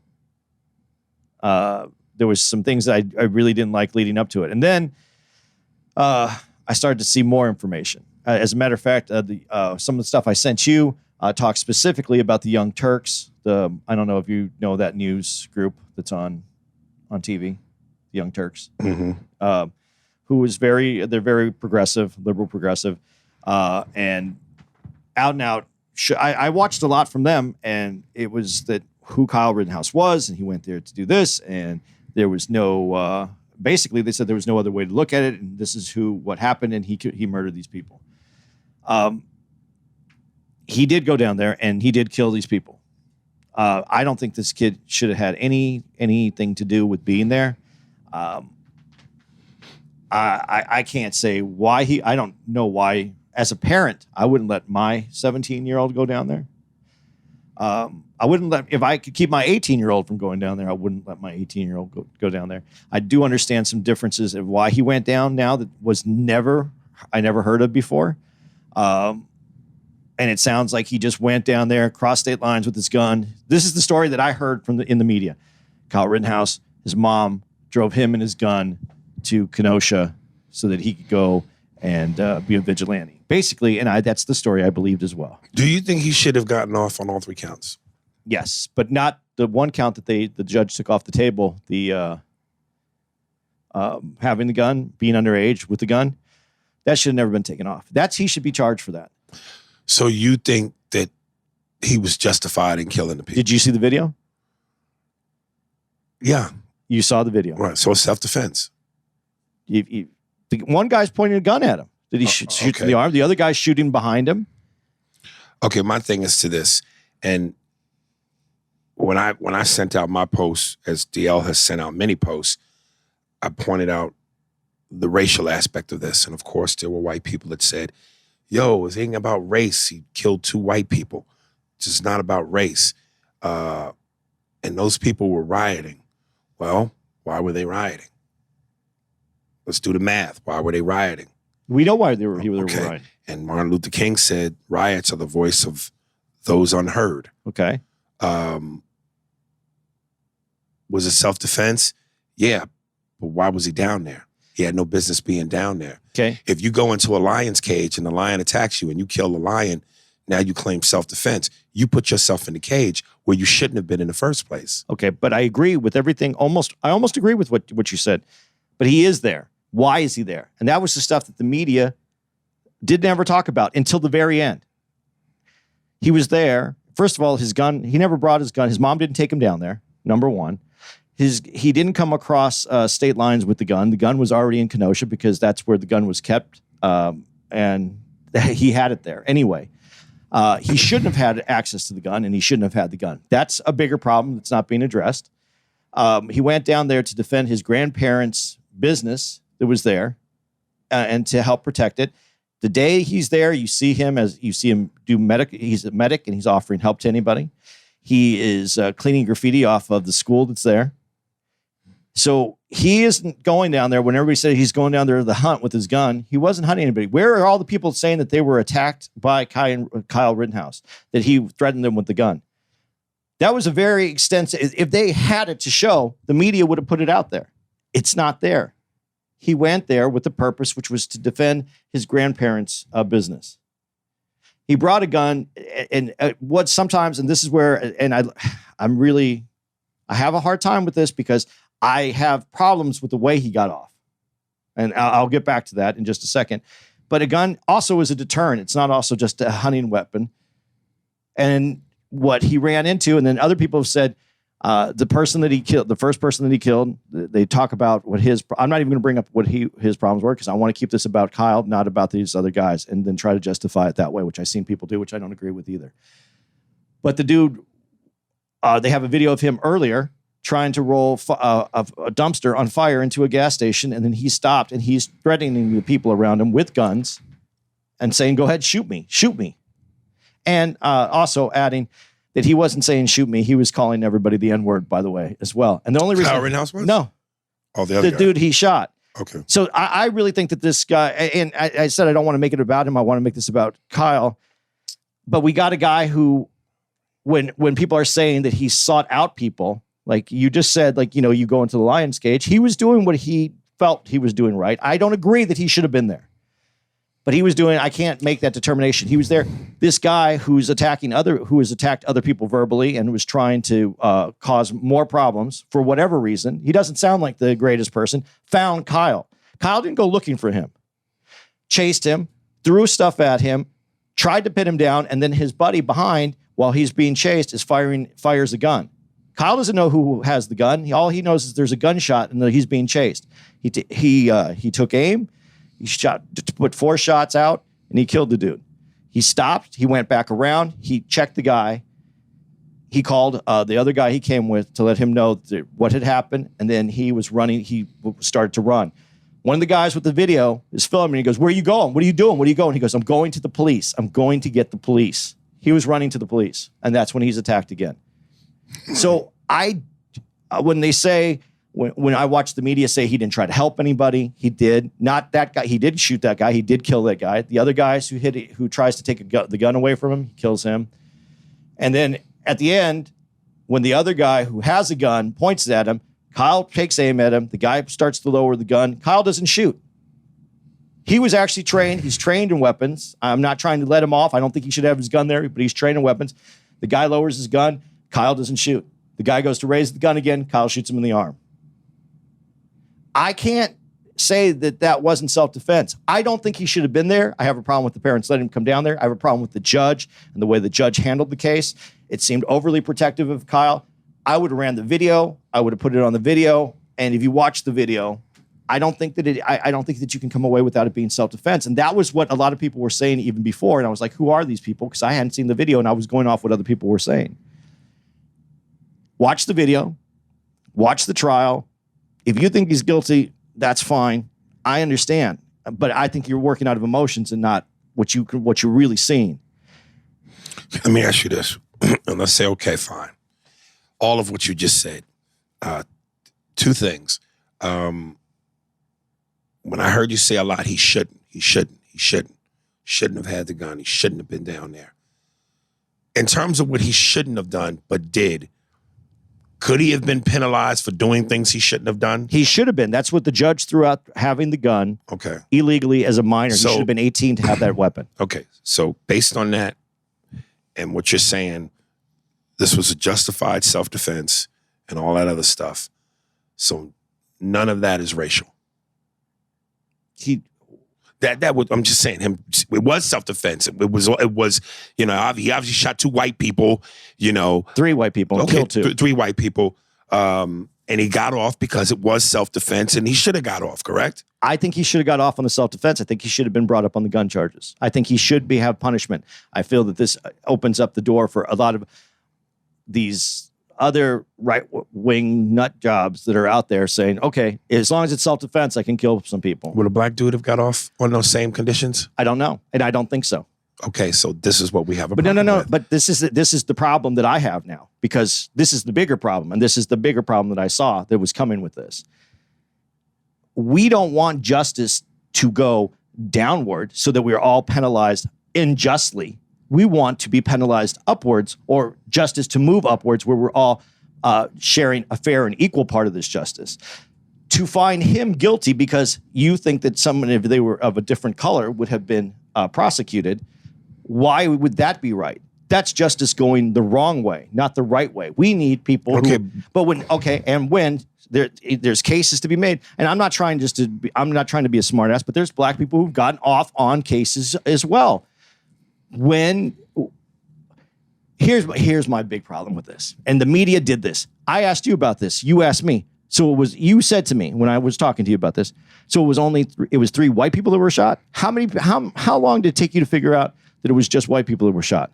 S1: There was some things that I really didn't like leading up to it. And then I started to see more information. As a matter of fact, some of the stuff I sent you talked specifically about the Young Turks. I don't know if you know that news group that's on TV, the Young Turks, who is they're very progressive, liberal progressive, and out and out. I watched a lot from them, and it was that who Kyle Rittenhouse was, and he went there to do this, and there was no. Basically, they said there was no other way to look at it, and this is what happened, and he murdered these people. He did go down there, and he did kill these people. I don't think this kid should have had anything to do with being there. I can't say why I don't know why. As a parent, I wouldn't let my 17-year-old go down there. I wouldn't if I could keep my 18-year-old from going down there, I wouldn't let my 18-year-old go down there. I do understand some differences of why he went down now that I never heard of before. And it sounds like he just went down there, crossed state lines with his gun. This is the story that I heard in the media. Kyle Rittenhouse, his mom drove him and his gun to Kenosha so that he could go and be a vigilante. Basically, and that's the story I believed as well.
S4: Do you think he should have gotten off on all 3 counts?
S1: Yes, but not the one count that the judge took off the table, the having the gun, being underage with the gun. That should have never been taken off. He should be charged for that.
S4: So you think that he was justified in killing the people?
S1: Did you see the video?
S4: Yeah.
S1: You saw the video.
S4: Right, so it's self-defense.
S1: One guy's pointing a gun at him. Did he shoot in the arm? The other guy's shooting behind him.
S4: Okay, my thing is to this. And when I sent out my post, as DL has sent out many posts, I pointed out the racial aspect of this. And of course, there were white people that said, yo, it ain't about race. He killed 2 white people. It's just not about race. And those people were rioting. Well, why were they rioting? Let's do the math. Why were they rioting?
S1: We know why they were rioting.
S4: And Martin Luther King said, riots are the voice of those unheard.
S1: Okay.
S4: Was it self-defense? Yeah. But why was he down there? He had no business being down there.
S1: Okay.
S4: If you go into a lion's cage and the lion attacks you and you kill the lion, now you claim self-defense. You put yourself in the cage where you shouldn't have been in the first place.
S1: Okay, but I agree with everything. I almost agree with what you said. But he is there. Why is he there? And that was the stuff that the media didn't ever talk about until the very end. He was there. First of all, his gun, he never brought his gun. His mom didn't take him down there, number one. He didn't come across state lines with the gun. The gun was already in Kenosha because that's where the gun was kept. And he had it there. Anyway, he shouldn't have had access to the gun, and he shouldn't have had the gun. That's a bigger problem that's not being addressed. He went down there to defend his grandparents' business that was there and to help protect it. The day he's there, you see him do medic. He's a medic and he's offering help to anybody. He is cleaning graffiti off of the school that's there. So he isn't going down there. When everybody said he's going down there to the hunt with his gun, he wasn't hunting anybody. Where are all the people saying that they were attacked by Kyle Rittenhouse, that he threatened them with the gun? That was a very extensive. If they had it to show, the media would have put it out there. It's not there. He went there with the purpose, which was to defend his grandparents' business. He brought a gun, and what sometimes, and this is where, and I have a hard time with this because I have problems with the way he got off. And I'll get back to that in just a second. But a gun also is a deterrent. It's not also just a hunting weapon. And what he ran into, and then other people have said, the person that he killed, the first person that he killed, they talk about what I'm not even going to bring up what his problems were because I want to keep this about Kyle, not about these other guys, and then try to justify it that way, which I've seen people do, which I don't agree with either. But the dude, they have a video of him earlier trying to roll a dumpster on fire into a gas station, and then he stopped, and he's threatening the people around him with guns and saying, go ahead, shoot me. And also adding that he wasn't saying shoot me. He was calling everybody the N-word, by the way, as well. And the only reason...
S4: Kyle Rittenhouse was?
S1: No.
S4: Oh, the other guy.
S1: Dude he shot.
S4: Okay.
S1: So I really think that this guy... And I said I don't want to make it about him. I want to make this about Kyle. But we got a guy who, when people are saying that he sought out people, like you just said, like, you go into the lion's cage, he was doing what he felt he was doing right. I don't agree that he should have been there. But he was doing, I can't make that determination. He was there. This guy who has attacked other people verbally and was trying to cause more problems for whatever reason, he doesn't sound like the greatest person, found Kyle. Kyle didn't go looking for him. Chased him, threw stuff at him, tried to pin him down, and then his buddy behind, while he's being chased, fires a gun. Kyle doesn't know who has the gun. All he knows is there's a gunshot and that he's being chased. He took aim. He put 4 shots out, and he killed the dude. He stopped. He went back around. He checked the guy. He called the other guy he came with to let him know what had happened, and then he was running. He started to run. One of the guys with the video is filming. He goes, where are you going? What are you doing? What are you going? He goes, I'm going to the police. I'm going to get the police. He was running to the police, and that's when he's attacked again. So when they say... When I watched the media say he didn't try to help anybody, he did. Not that guy. He did shoot that guy. He did kill that guy. The other guys who tries to take the gun away from him, he kills him. And then at the end, when the other guy who has a gun points at him, Kyle takes aim at him. The guy starts to lower the gun. Kyle doesn't shoot. He was actually trained. He's trained in weapons. I'm not trying to let him off. I don't think he should have his gun there, but he's trained in weapons. The guy lowers his gun. Kyle doesn't shoot. The guy goes to raise the gun again. Kyle shoots him in the arm. I can't say that wasn't self-defense. I don't think he should have been there. I have a problem with the parents letting him come down there. I have a problem with the judge and the way the judge handled the case. It seemed overly protective of Kyle. I would have ran the video. I would have put it on the video. And if you watch the video, I don't think that you can come away without it being self-defense. And that was what a lot of people were saying even before. And I was like, who are these people? Because I hadn't seen the video and I was going off what other people were saying. Watch the video. Watch the trial. If you think he's guilty, that's fine. I understand. But I think you're working out of emotions and not what you're really seeing.
S4: Let me ask you this. And let's say, okay, fine. All of what you just said. 2 things. When I heard you say a lot, he shouldn't have had the gun. He shouldn't have been down there. In terms of what he shouldn't have done, but did, could he have been penalized for doing things he shouldn't have done?
S1: He should have been. That's what the judge threw out, having the gun illegally as a minor. He should have been 18 to have that weapon.
S4: Okay, so based on that and what you're saying, this was a justified self-defense and all that other stuff. So none of that is racial. I'm just saying, it was self-defense. It was, he obviously shot 2 white people,
S1: 3 white people, and killed 2.
S4: 3 white people, and he got off because it was self-defense, and he should have got off, correct?
S1: I think he should have got off on the self-defense. I think he should have been brought up on the gun charges. I think he should have punishment. I feel that this opens up the door for a lot of these other right-wing nut jobs that are out there saying, okay, as long as it's self-defense, I can kill some people.
S4: Would a black dude have got off on those same conditions?
S1: I don't know, and I don't think so.
S4: Okay, so this is what we have a
S1: problem
S4: with.
S1: No. But this is the problem that I have now, because this is the bigger problem, and this is the bigger problem that I saw that was coming with this. we don't want justice to go downward so that we're all penalized unjustly. We want to be penalized upwards, or justice to move upwards, where we're all sharing a fair and equal part of this justice. To find him guilty because you think that someone, if they were of a different color, would have been prosecuted, why would that be right? That's justice going the wrong way, not the right way. We need people when there's cases to be made, and I'm not trying to be a smartass, but there's black people who've gotten off on cases as well. Here's my big problem with this, and the media did this. I asked you about this. You asked me. So you said to me when I was talking to you about this. So it was 3 white people that were shot. How long did it take you to figure out that it was just white people that were shot?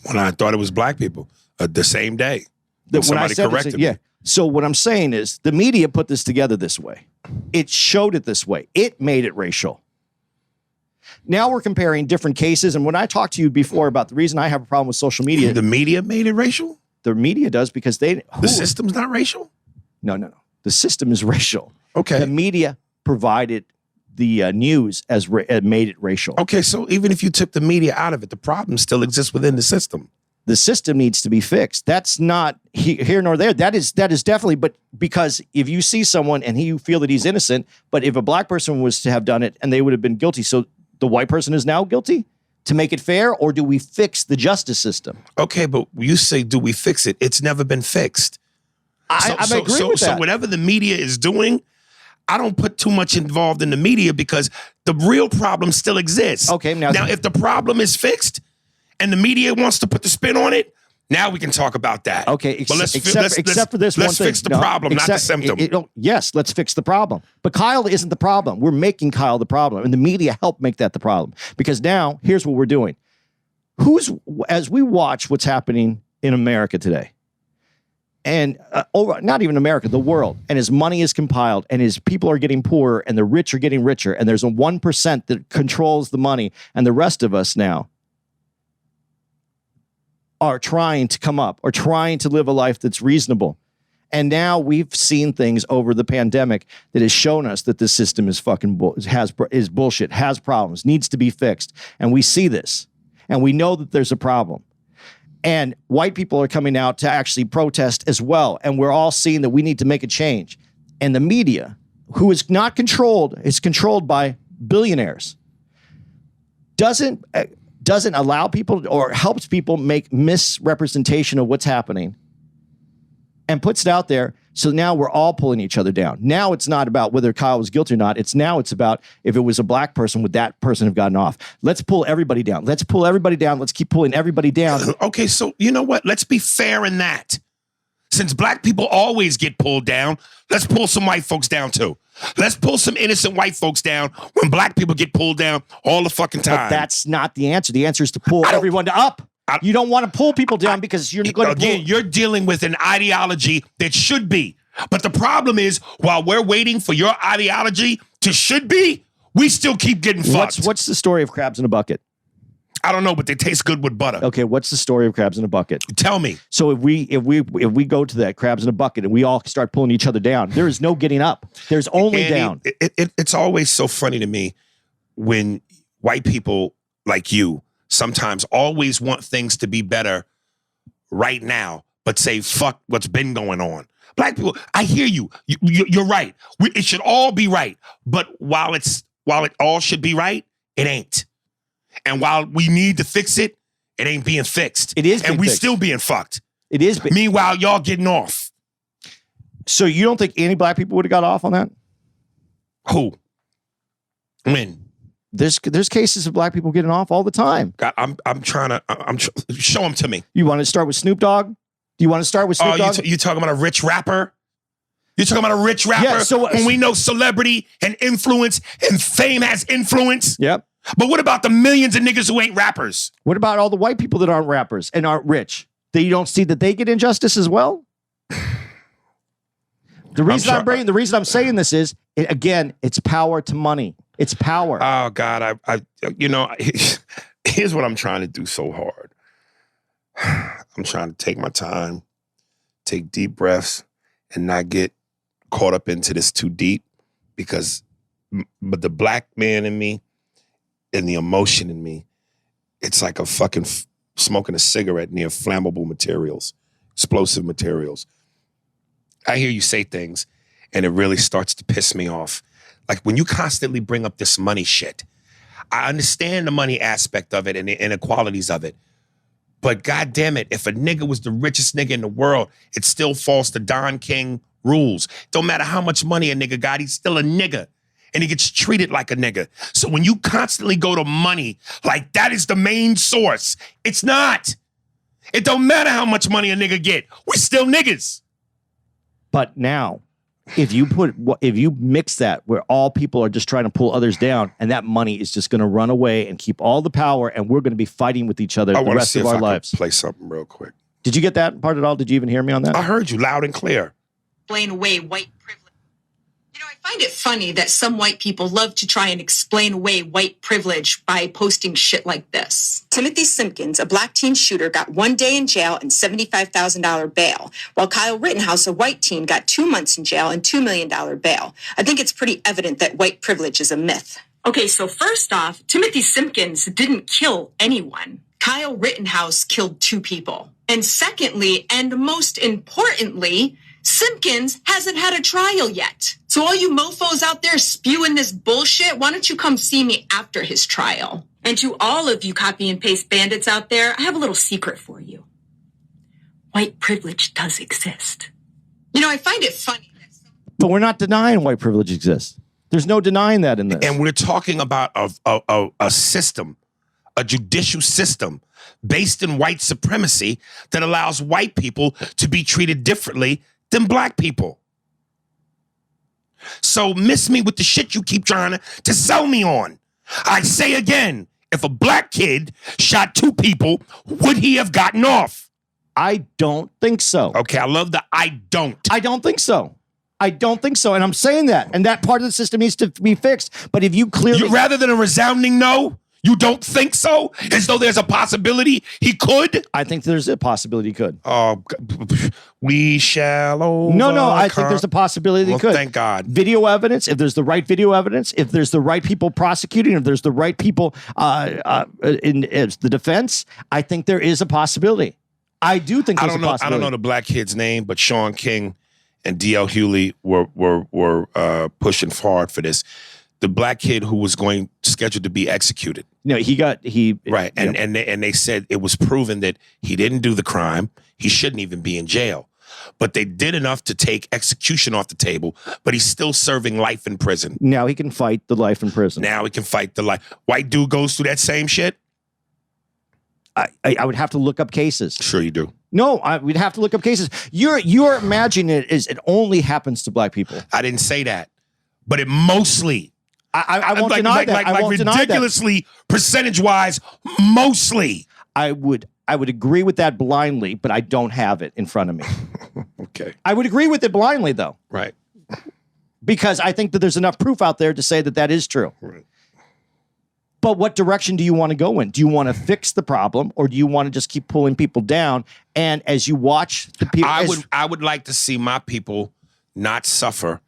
S4: When I thought it was black people, the same day.
S1: Somebody corrected me. Yeah. So what I'm saying is the media put this together this way. It showed it this way. It made it racial. Now we're comparing different cases. And when I talked to you before about the reason I have a problem with social media.
S4: The media made it racial?
S1: The media does because the
S4: system's not racial?
S1: No. The system is racial.
S4: Okay.
S1: The media provided the news as made it racial.
S4: Okay, so even if you took the media out of it, the problem still exists within the system.
S1: The system needs to be fixed. That's not here nor there. That is definitely, but because if you see someone and you feel that he's innocent, but if a black person was to have done it and they would have been guilty, so the white person is now guilty? To make it fair, or do we fix the justice system?
S4: Okay, but you say, do we fix it? It's never been fixed.
S1: I agree with that.
S4: So whatever the media is doing, I don't put too much involved in the media because the real problem still exists.
S1: Okay, now
S4: if the problem is fixed and the media wants to put the spin on it, now we can talk about that.
S1: Okay, except for this one thing.
S4: Let's fix the problem, not the symptom.
S1: Yes, let's fix the problem. But Kyle isn't the problem. We're making Kyle the problem, and the media helped make that the problem. Because now, here's what we're doing. As we watch what's happening in America today, and not even America, the world, and as money is compiled, and as people are getting poorer, and the rich are getting richer, and there's a 1% that controls the money, and the rest of us now are trying to come up or trying to live a life that's reasonable. And now we've seen things over the pandemic that has shown us that this system is is bullshit, has problems, needs to be fixed. And we see this, and we know that there's a problem. And white people are coming out to actually protest as well. And we're all seeing that we need to make a change. And the media, who is not controlled, is controlled by billionaires, doesn't allow people or helps people make misrepresentation of what's happening and puts it out there. So now we're all pulling each other down. Now it's not about whether Kyle was guilty or not. It's about if it was a black person, would that person have gotten off? Let's pull everybody down. Let's pull everybody down. Let's keep pulling everybody down.
S4: Okay, so you know what? Let's be fair in that. Since black people always get pulled down, let's pull some white folks down too. Let's pull some innocent white folks down when black people get pulled down all the fucking time.
S1: But that's not the answer. The answer is to pull everyone up. You don't want to pull people down because you're going to
S4: you're dealing with an ideology that should be. But the problem is, while we're waiting for your ideology to should be, we still keep getting fucked.
S1: What's the story of crabs in a bucket?
S4: I don't know, but they taste good with butter.
S1: Okay, what's the story of crabs in a bucket?
S4: Tell me.
S1: So if we go to that crabs in a bucket and we all start pulling each other down, there is no getting up. There's only down.
S4: It's always so funny to me when white people like you sometimes always want things to be better right now, but say fuck what's been going on. Black people, I hear you. You're right. It should all be right, but while it all should be right, it ain't. And while we need to fix it, it ain't being fixed.
S1: It is,
S4: and we still being fucked.
S1: It is.
S4: Meanwhile, y'all getting off.
S1: So you don't think any black people would have got off on that?
S4: Who? When?
S1: There's cases of black people getting off all the time.
S4: God, I'm trying to show them to me.
S1: You want to start with Snoop Dogg? Do you want to start with Snoop Dogg?
S4: You talking about a rich rapper? You're talking about a rich rapper?
S1: Yeah, so
S4: when we know celebrity and influence and fame has influence?
S1: Yep.
S4: But what about the millions of niggas who ain't rappers?
S1: What about all the white people that aren't rappers and aren't rich? That you don't see that they get injustice as well? The reason I'm saying this is, again, it's power to money. It's power.
S4: Oh God, here's what I'm trying to do so hard. I'm trying to take my time, take deep breaths, and not get caught up into this too deep. because but the black man in me and the emotion in me, it's like a fucking smoking a cigarette near flammable materials, explosive materials. I hear you say things and it really starts to piss me off. Like when you constantly bring up this money shit, I understand the money aspect of it and the inequalities of it. But God damn it, if a nigga was the richest nigga in the world, it still falls to Don King rules. Don't matter how much money a nigga got, he's still a nigga. And he gets treated like a nigga. So when you constantly go to money, like that is the main source, it's not. It don't matter how much money a nigga get. We're still niggas.
S1: But now, if you mix that where all people are just trying to pull others down, and that money is just going to run away and keep all the power, and we're going to be fighting with each other the rest of our lives.
S4: Play something real quick.
S1: Did you get that part at all? Did you even hear me on that?
S4: I heard you loud and clear.
S5: Explain away white privilege. You know, I find it funny that some white people love to try and explain away white privilege by posting shit like this. Timothy Simpkins, a black teen shooter, got 1 day in jail and $75,000 bail, while Kyle Rittenhouse, a white teen, got 2 months in jail and $2 million bail. I think it's pretty evident that white privilege is a myth. Okay, so first off, Timothy Simpkins didn't kill anyone. Kyle Rittenhouse killed 2 people. And secondly, and most importantly, Simpkins hasn't had a trial yet. So all you mofos out there spewing this bullshit, why don't you come see me after his trial? And to all of you copy and paste bandits out there, I have a little secret for you. White privilege does exist. You know, I find it funny.
S1: But we're not denying white privilege exists. There's no denying that in this.
S4: And we're talking about a system, a judicial system based in white supremacy that allows white people to be treated differently than black people. So miss me with the shit you keep trying to sell me on. I say again, if a black kid shot 2 people, would he have gotten off?
S1: I don't think so.
S4: Okay, I love the I don't.
S1: I don't think so. I don't think so. And I'm saying that. And that part of the system needs to be fixed. But if you clearly...
S4: rather than a resounding no, you don't think so? As though there's a possibility he could?
S1: I think there's a possibility he could.
S4: Oh, we shall overcome.
S1: No, I think there's a possibility he could.
S4: Thank God.
S1: Video evidence, if there's the right video evidence, if there's the right people prosecuting, if there's the right people in the defense, I think there is a possibility. I do think there's a possibility.
S4: I don't know the black kid's name, but Sean King and D.L. Hewley were pushing hard for this. The black kid who was scheduled to be executed.
S1: No,
S4: right, and they said it was proven that he didn't do the crime. He shouldn't even be in jail. But they did enough to take execution off the table, but he's still serving life in prison.
S1: Now he can fight the life in prison.
S4: White dude goes through that same shit?
S1: I would have to look up cases.
S4: Sure you do.
S1: No, we'd have to look up cases. You're imagining it only happens to black people.
S4: I didn't say that, but it mostly...
S1: I won't deny that. I won't deny that.
S4: Ridiculously, percentage-wise, mostly.
S1: I would agree with that blindly, but I don't have it in front of me.
S4: Okay.
S1: I would agree with it blindly, though.
S4: Right.
S1: Because I think that there's enough proof out there to say that that is true.
S4: Right.
S1: But what direction do you want to go in? Do you want to fix the problem, or do you want to just keep pulling people down? And as you watch the people...
S4: I would like to see my people not suffer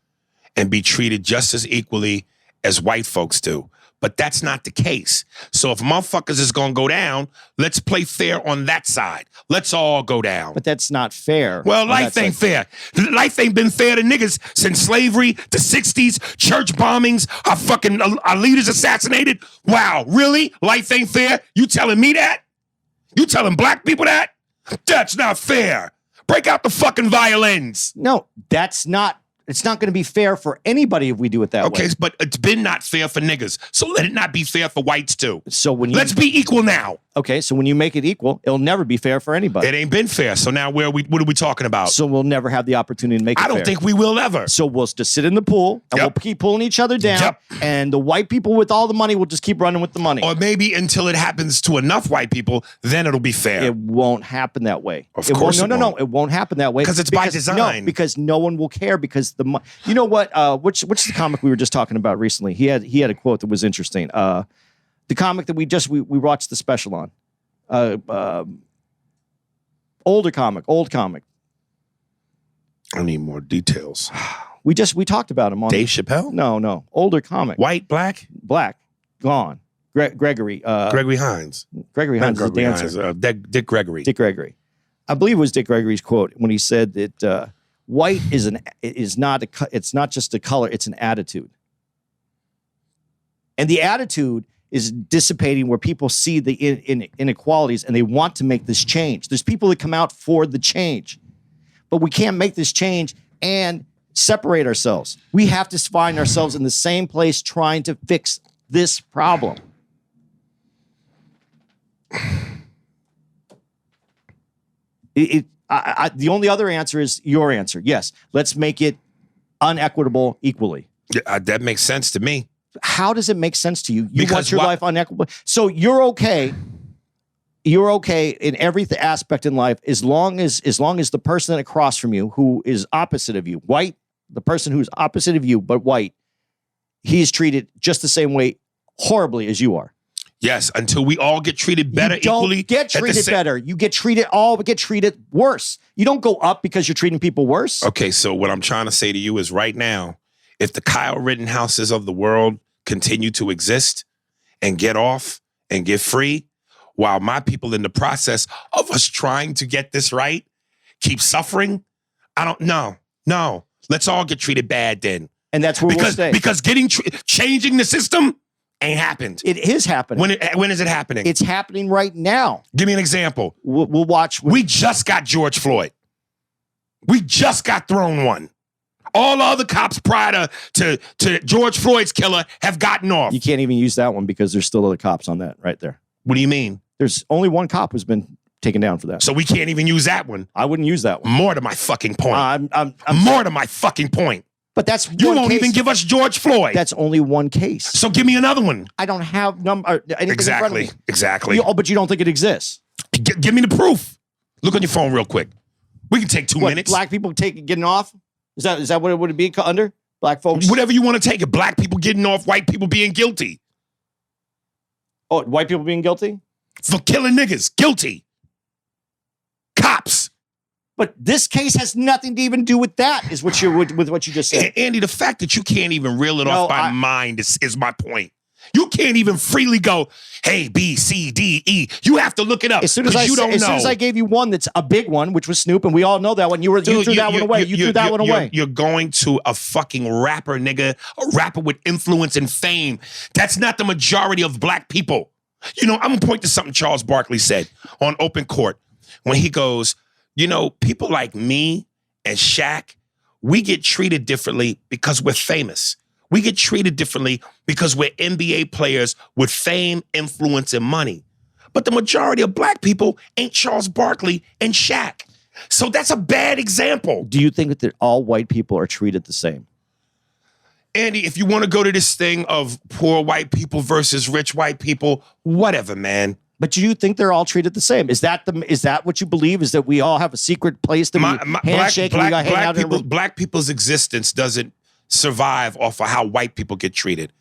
S4: and be treated just as equally as white folks do. But that's not the case. So if motherfuckers is going to go down, let's play fair on that side. Let's all go down.
S1: But that's not fair.
S4: Well, life ain't fair. Life ain't been fair to niggas since slavery, the 60s, church bombings, our leaders assassinated. Wow, really? Life ain't fair? You telling me that? You telling black people that? That's not fair. Break out the fucking violins.
S1: No, that's not. It's not going to be fair for anybody if we do it that way.
S4: Okay, but it's been not fair for niggas. So let it not be fair for whites too.
S1: So
S4: let's be equal now.
S1: Okay, so when you make it equal, it'll never be fair for anybody.
S4: It ain't been fair. So now what are we talking about?
S1: So we'll never have the opportunity to make it fair.
S4: I don't think we will ever.
S1: So we'll just sit in the pool and we'll keep pulling each other down. And the white people with all the money will just keep running with the money.
S4: Or maybe until it happens to enough white people, then it'll be fair.
S1: It won't happen that way.
S4: Of course it won't.
S1: No, it won't happen that way.
S4: Because it's by design.
S1: No, because no one will care because you know what? Which is the comic we were just talking about recently? He had a quote that was interesting. The comic that we watched the special on. Old comic.
S4: I need more details.
S1: We talked about him on
S4: Dave Chappelle?
S1: No. Older comic.
S4: White, black?
S1: Black. Gone. Gregory.
S4: Gregory Hines.
S1: Gregory Hines is a dancer.
S4: Hines, Dick Gregory.
S1: Dick Gregory. I believe it was Dick Gregory's quote when he said that white it's not just a color, it's an attitude. And the attitude is dissipating where people see the inequalities and they want to make this change. There's people that come out for the change, but we can't make this change and separate ourselves. We have to find ourselves in the same place trying to fix this problem. The only other answer is your answer. Yes, let's make it unequitable equally.
S4: Yeah, that makes sense to me.
S1: How does it make sense to you? You
S4: Because
S1: want your life unequitable. So you're okay. You're okay in every aspect in life as long as the person across from you who is opposite of you, white, the person who's opposite of you but white, he is treated just the same way horribly as you are.
S4: Yes, until we all get treated better equally.
S1: You don't get treated better. You get treated worse. You don't go up because you're treating people worse.
S4: Okay, so what I'm trying to say to you is right now, if the Kyle Rittenhouses of the world continue to exist and get off and get free, while my people in the process of us trying to get this right keep suffering, I don't know. No, let's all get treated bad then.
S1: And that's where we'll stay.
S4: Because changing the system ain't happened.
S1: It is happening.
S4: When is it happening?
S1: It's happening right now.
S4: Give me an example.
S1: We'll watch.
S4: We just got George Floyd. We just got thrown one. All the other cops prior to George Floyd's killer have gotten off.
S1: You can't even use that one because there's still other cops on that right there.
S4: What do you mean?
S1: There's only one cop who's been taken down for that.
S4: So we can't even use that one.
S1: I wouldn't use that one.
S4: More to my fucking point.
S1: I'm
S4: more to my fucking point.
S1: But that's
S4: you won't even give us George Floyd.
S1: That's only one case.
S4: So give me another one.
S1: I don't have anything in front of me.
S4: Exactly.
S1: But you don't think it exists?
S4: Give me the proof. Look on your phone real quick. We can take 2 minutes.
S1: Black people getting off? Is that what it would be under? Black folks?
S4: Whatever you want to take it. Black people getting off, white people being guilty.
S1: Oh, white people being guilty?
S4: For killing niggas. Guilty. Cops.
S1: But this case has nothing to even do with that, is what with what you just said.
S4: Andy, the fact that you can't even reel it off by mind is my point. You can't even freely go, hey, B, C, D, E. You have to look it up.
S1: As soon as I gave you one that's a big one, which was Snoop, and we all know that one, you threw that one away. You threw that one away.
S4: You're going to a fucking rapper, nigga, a rapper with influence and fame. That's not the majority of black people. You know, I'm going to point to something Charles Barkley said on Open Court when he goes, you know, people like me and Shaq, we get treated differently because we're famous. We get treated differently because we're NBA players with fame, influence, and money. But the majority of black people ain't Charles Barkley and Shaq. So that's a bad example.
S1: Do you think that all white people are treated the same?
S4: Andy, if you want to go to this thing of poor white people versus rich white people, whatever, man.
S1: But do you think they're all treated the same? Is that what you believe? Is that we all have a secret place to handshake and we got to hang out?
S4: Black people's existence doesn't survive off of how white people get treated.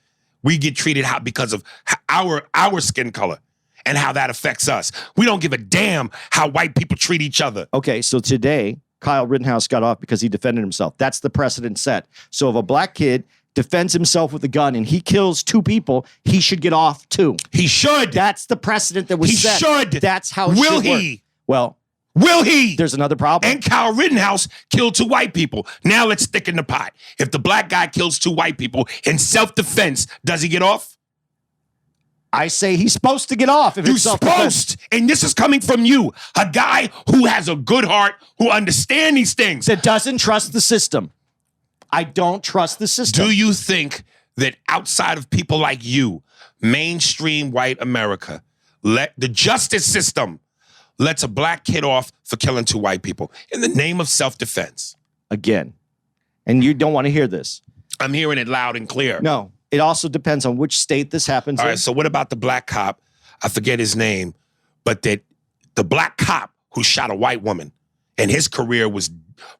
S4: We get treated because of our skin color and how that affects us. We don't give a damn how white people treat each other.
S1: Okay, so today, Kyle Rittenhouse got off because he defended himself. That's the precedent set. So if a black kid defends himself with a gun and he kills 2 people, he should get off too.
S4: He should.
S1: That's the precedent that was set.
S4: He should.
S1: That's how it
S4: Will
S1: should
S4: he?
S1: Work. Well,
S4: will he?
S1: There's another problem.
S4: And Kyle Rittenhouse killed 2 white people. Now let's stick in the pot. If the black guy kills 2 white people in self-defense, does he get off?
S1: I say he's supposed to get off. If
S4: You're
S1: it's self-defense.
S4: supposed. And this is coming from you, a guy who has a good heart, who understands these things.
S1: That doesn't trust the system. I don't trust the system.
S4: Do you think that outside of people like you, mainstream white America, let the justice system lets a black kid off for killing 2 white people in the name of self-defense?
S1: Again, and you don't want to hear this.
S4: I'm hearing it loud and clear.
S1: No, it also depends on which state this happens in.
S4: All right, so what about the black cop? I forget his name, but that the black cop who shot a white woman and his career was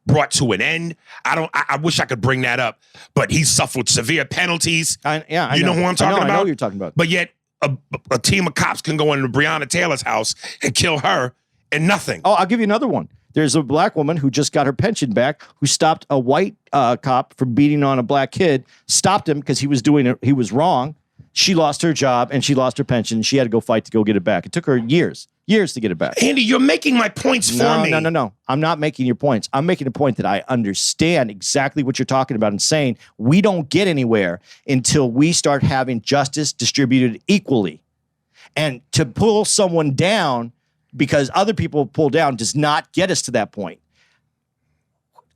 S4: brought to an end. I wish I could bring that up, but he suffered severe penalties.
S1: I know.
S4: You know who I'm talking about?
S1: I know who you're talking about.
S4: But yet a team of cops can go into Breonna Taylor's house and kill her and nothing.
S1: Oh, I'll give you another one. There's a black woman who just got her pension back, who stopped a white cop from beating on a black kid, stopped him because he was wrong. She lost her job and she lost her pension. She had to go fight to go get it back. It took her years to get it back.
S4: Andy, you're making my points for me.
S1: No. I'm not making your points. I'm making a point that I understand exactly what you're talking about and saying we don't get anywhere until we start having justice distributed equally. And to pull someone down because other people pull down does not get us to that point.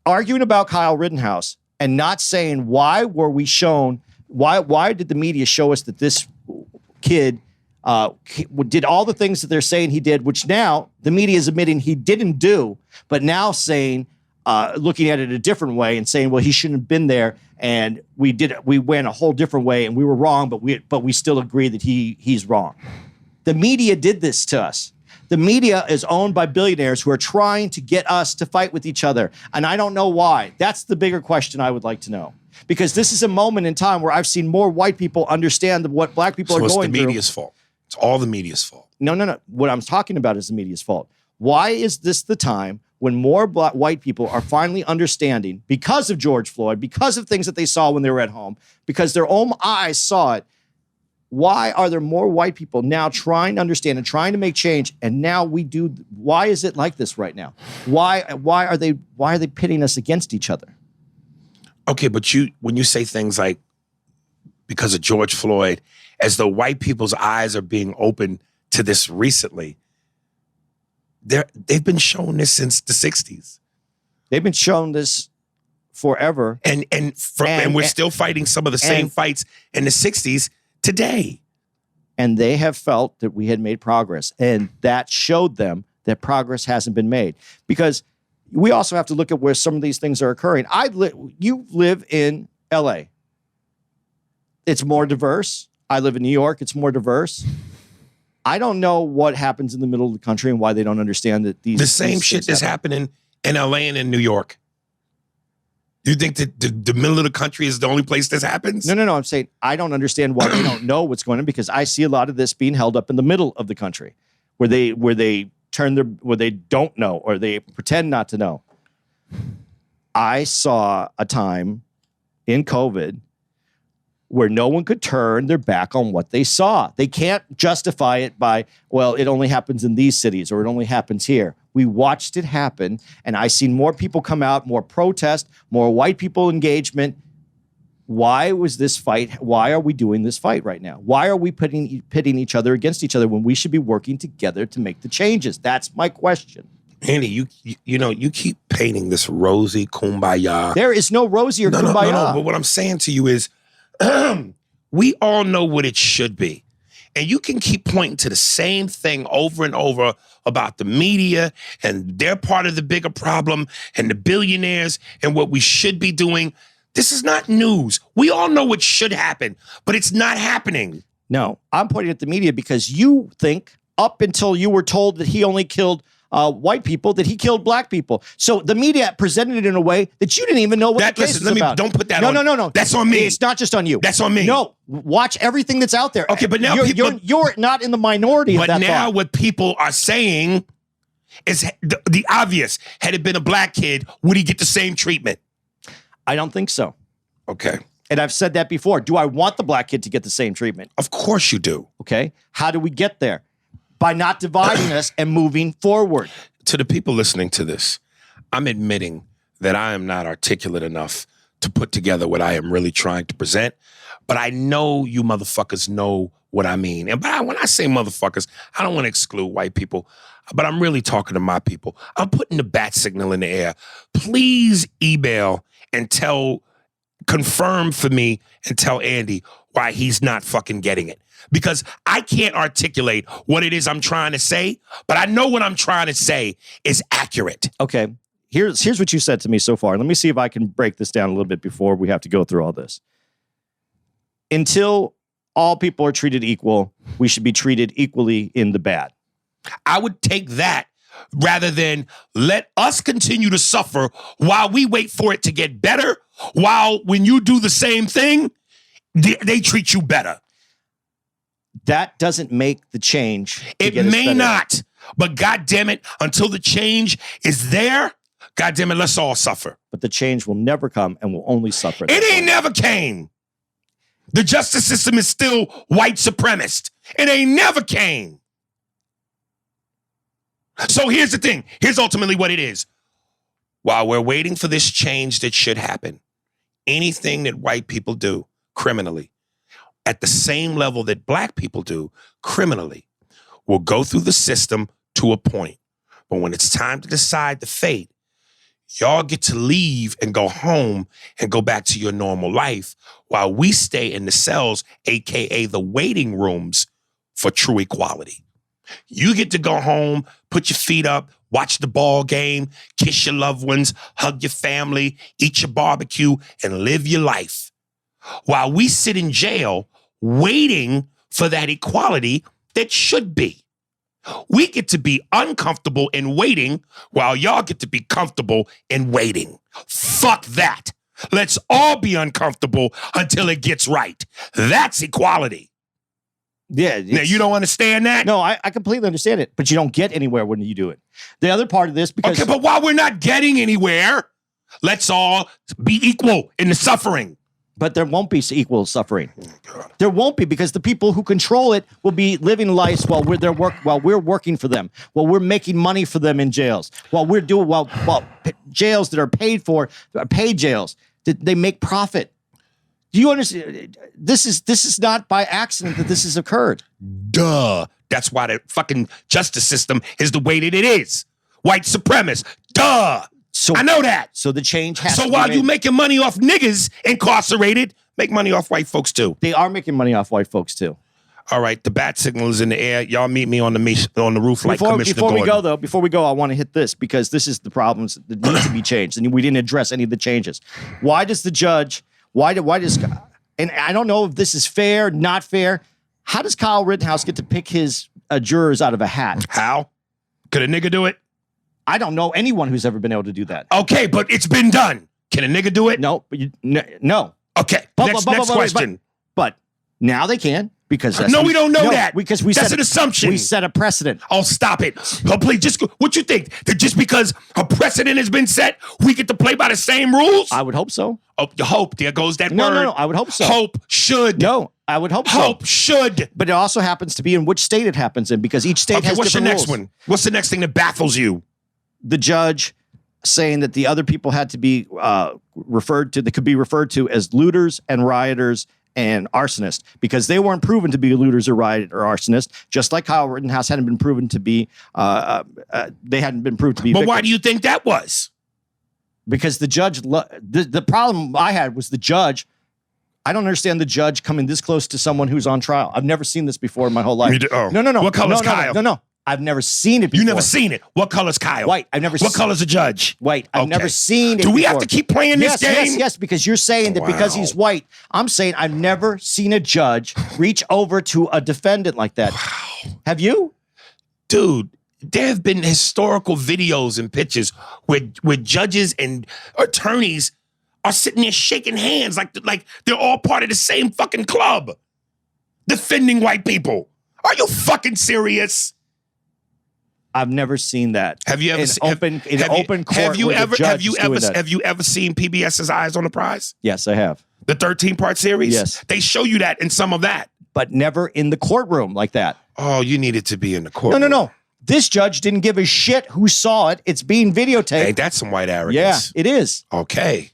S1: Arguing about Kyle Rittenhouse and not saying why were we shown, why did the media show us that this kid did all the things that they're saying he did, which now the media is admitting he didn't do, but now saying, looking at it a different way and saying, well, he shouldn't have been there. And we went a whole different way and we were wrong, but we still agree that he's wrong. The media did this to us. The media is owned by billionaires who are trying to get us to fight with each other. And I don't know why. That's the bigger question I would like to know. Because this is a moment in time where I've seen more white people understand what black people are going through.
S4: So it's the media's fault. It's all the media's fault.
S1: No. What I'm talking about is the media's fault. Why is this the time when more white people are finally understanding, because of George Floyd, because of things that they saw when they were at home, because their own eyes saw it, why are there more white people now trying to understand and trying to make change? And now why is it like this right now? Why are they pitting us against each other?
S4: Okay, but when you say things like because of George Floyd, as though white people's eyes are being opened to this recently, they've been shown this since the 60s. They've
S1: been shown this forever.
S4: And we're still fighting some of the same fights in the 60s today.
S1: And they have felt that we had made progress. And that showed them that progress hasn't been made. Because we also have to look at where some of these things are occurring. You live in LA. It's more diverse. I live in New York. It's more diverse. I don't know what happens in the middle of the country and why they don't understand that the
S4: same shit that's happening in LA and in New York. You think that the middle of the country is the only place this happens?
S1: No. I'm saying I don't understand why they don't know what's going on, because I see a lot of this being held up in the middle of the country, where they don't know or they pretend not to know. I saw a time in COVID where no one could turn their back on what they saw. They can't justify it by, well, it only happens in these cities or it only happens here. We watched it happen, and I seen more people come out, more protest, more white people engagement. Why was this fight? Why are we doing this fight right now? Why are we pitting each other against each other when we should be working together to make the changes? That's my question.
S4: Andy, you keep painting this rosy kumbaya.
S1: There is no rosy or kumbaya.
S4: No, but what I'm saying to you is, we all know what it should be. And you can keep pointing to the same thing over and over about the media and they're part of the bigger problem and the billionaires and what we should be doing. This is not news. We all know what should happen, but it's not happening.
S1: No, I'm pointing at the media because you think up until you were told that he only killed white people, that he killed black people. So the media presented it in a way that you didn't even know what the case is about.
S4: Don't put that on.
S1: No.
S4: That's on me.
S1: It's not just on you.
S4: That's on me.
S1: No, watch everything that's out there.
S4: Okay, but now
S1: you're not in the minority of that.
S4: But now
S1: thought.
S4: What people are saying is the obvious. Had it been a black kid, would he get the same treatment?
S1: I don't think so.
S4: Okay.
S1: And I've said that before. Do I want the black kid to get the same treatment?
S4: Of course you do.
S1: Okay. How do we get there? By not dividing us and moving forward.
S4: To the people listening to this, I'm admitting that I am not articulate enough to put together what I am really trying to present. But I know you motherfuckers know what I mean. And when I say motherfuckers, I don't want to exclude white people, but I'm really talking to my people. I'm putting the bat signal in the air. Please email and confirm for me and tell Andy why he's not fucking getting it. Because I can't articulate what it is I'm trying to say, but I know what I'm trying to say is accurate.
S1: Okay, here's what you said to me so far. Let me see if I can break this down a little bit before we have to go through all this. Until all people are treated equal, we should be treated equally in the bad.
S4: I would take that rather than let us continue to suffer while we wait for it to get better, while when you do the same thing, they treat you better.
S1: That doesn't make the change.
S4: It may not, But God damn it, until the change is there, God damn it, let's all suffer.
S1: But the change will never come and will only suffer.
S4: It ain't never came. The justice system is still white supremacist. It ain't never came. So here's the thing. Here's ultimately what it is. While we're waiting for this change that should happen, anything that white people do criminally, at the same level that black people do criminally, will go through the system to a point. But when it's time to decide the fate, y'all get to leave and go home and go back to your normal life while we stay in the cells, AKA the waiting rooms, for true equality. You get to go home, put your feet up, watch the ball game, kiss your loved ones, hug your family, eat your barbecue, and live your life. While we sit in jail waiting for that equality that should be. We get to be uncomfortable in waiting while y'all get to be comfortable in waiting. Fuck that. Let's all be uncomfortable until it gets right. That's equality.
S1: Yeah.
S4: Now, you don't understand that?
S1: No, I completely understand it, but you don't get anywhere when you do it. The other part of this, because...
S4: Okay, but while we're not getting anywhere, let's all be equal in the suffering.
S1: But there won't be equal suffering. There won't be, because the people who control it will be living lives while we're working for them, while we're making money for them in jails, while jails that are paid for are paid jails, that they make profit. Do you understand? This is not by accident that this has occurred.
S4: Duh. That's why the fucking justice system is the way that it is. White supremacist. Duh.
S1: So
S4: I know that.
S1: So the change has to
S4: So
S1: be
S4: while
S1: made.
S4: you making money off niggas incarcerated, make money off white folks too.
S1: They are making money off white folks too.
S4: All right, the bat signal is in the air. Y'all meet me on the roof like Commissioner Gordon.
S1: Before we go, I want to hit this, because this is the problems that need to be changed, and we didn't address any of the changes. Why does the judge? Why does? And I don't know if this is fair, not fair. How does Kyle Rittenhouse get to pick his jurors out of a hat?
S4: How? Could a nigga do it?
S1: I don't know anyone who's ever been able to do that.
S4: Okay, but it's been done. Can a nigga do it?
S1: No, but no.
S4: Okay, next question.
S1: But now they can, because
S4: No, we don't know that.
S1: because
S4: That's an assumption.
S1: We set a precedent.
S4: Oh, stop it. Oh, please, what you think? That just because a precedent has been set, we get to play by the same rules?
S1: I would hope so.
S4: Oh, you hope. There goes that
S1: No,
S4: word.
S1: no, I would hope so.
S4: Hope should.
S1: No, I would hope so.
S4: Hope should.
S1: But it also happens to be in which state it happens in, because each state has
S4: what's the
S1: different
S4: next
S1: rules.
S4: one? What's the next thing that baffles you?
S1: The judge saying that the other people had to be they could be referred to as looters and rioters and arsonists, because they weren't proven to be looters or rioters or arsonists, just like Kyle Rittenhouse hadn't been proven to be, they hadn't been proved to be
S4: But
S1: victims.
S4: why do you think that was?
S1: Because the judge, the problem I had was the judge. I don't understand the judge coming this close to someone who's on trial. I've never seen this before in my whole life.
S4: Oh.
S1: No.
S4: What color's Kyle?
S1: No. I've never seen it before.
S4: You never seen it. What color's Kyle?
S1: White. I've never.
S4: What color's a judge?
S1: White. I've
S4: Okay.
S1: never seen it.
S4: Do we have
S1: before.
S4: to keep playing this game?
S1: Yes. Because you're saying that because he's white. I'm saying I've never seen a judge reach over to a defendant like that. Wow. Have you?
S4: Dude, there have been historical videos and pictures where judges and attorneys are sitting there shaking hands like they're all part of the same fucking club, defending white people. Are you fucking serious?
S1: I've never seen that.
S4: Have you ever
S1: in open court?
S4: Have you ever
S1: that.
S4: seen PBS's Eyes on the Prize?
S1: Yes, I have.
S4: The 13-part series?
S1: Yes.
S4: They show you that in some of that.
S1: But never in the courtroom like that.
S4: Oh, you needed to be in the courtroom.
S1: No. This judge didn't give a shit who saw it. It's being videotaped.
S4: Hey, that's some white arrogance.
S1: Yeah, it is.
S4: Okay.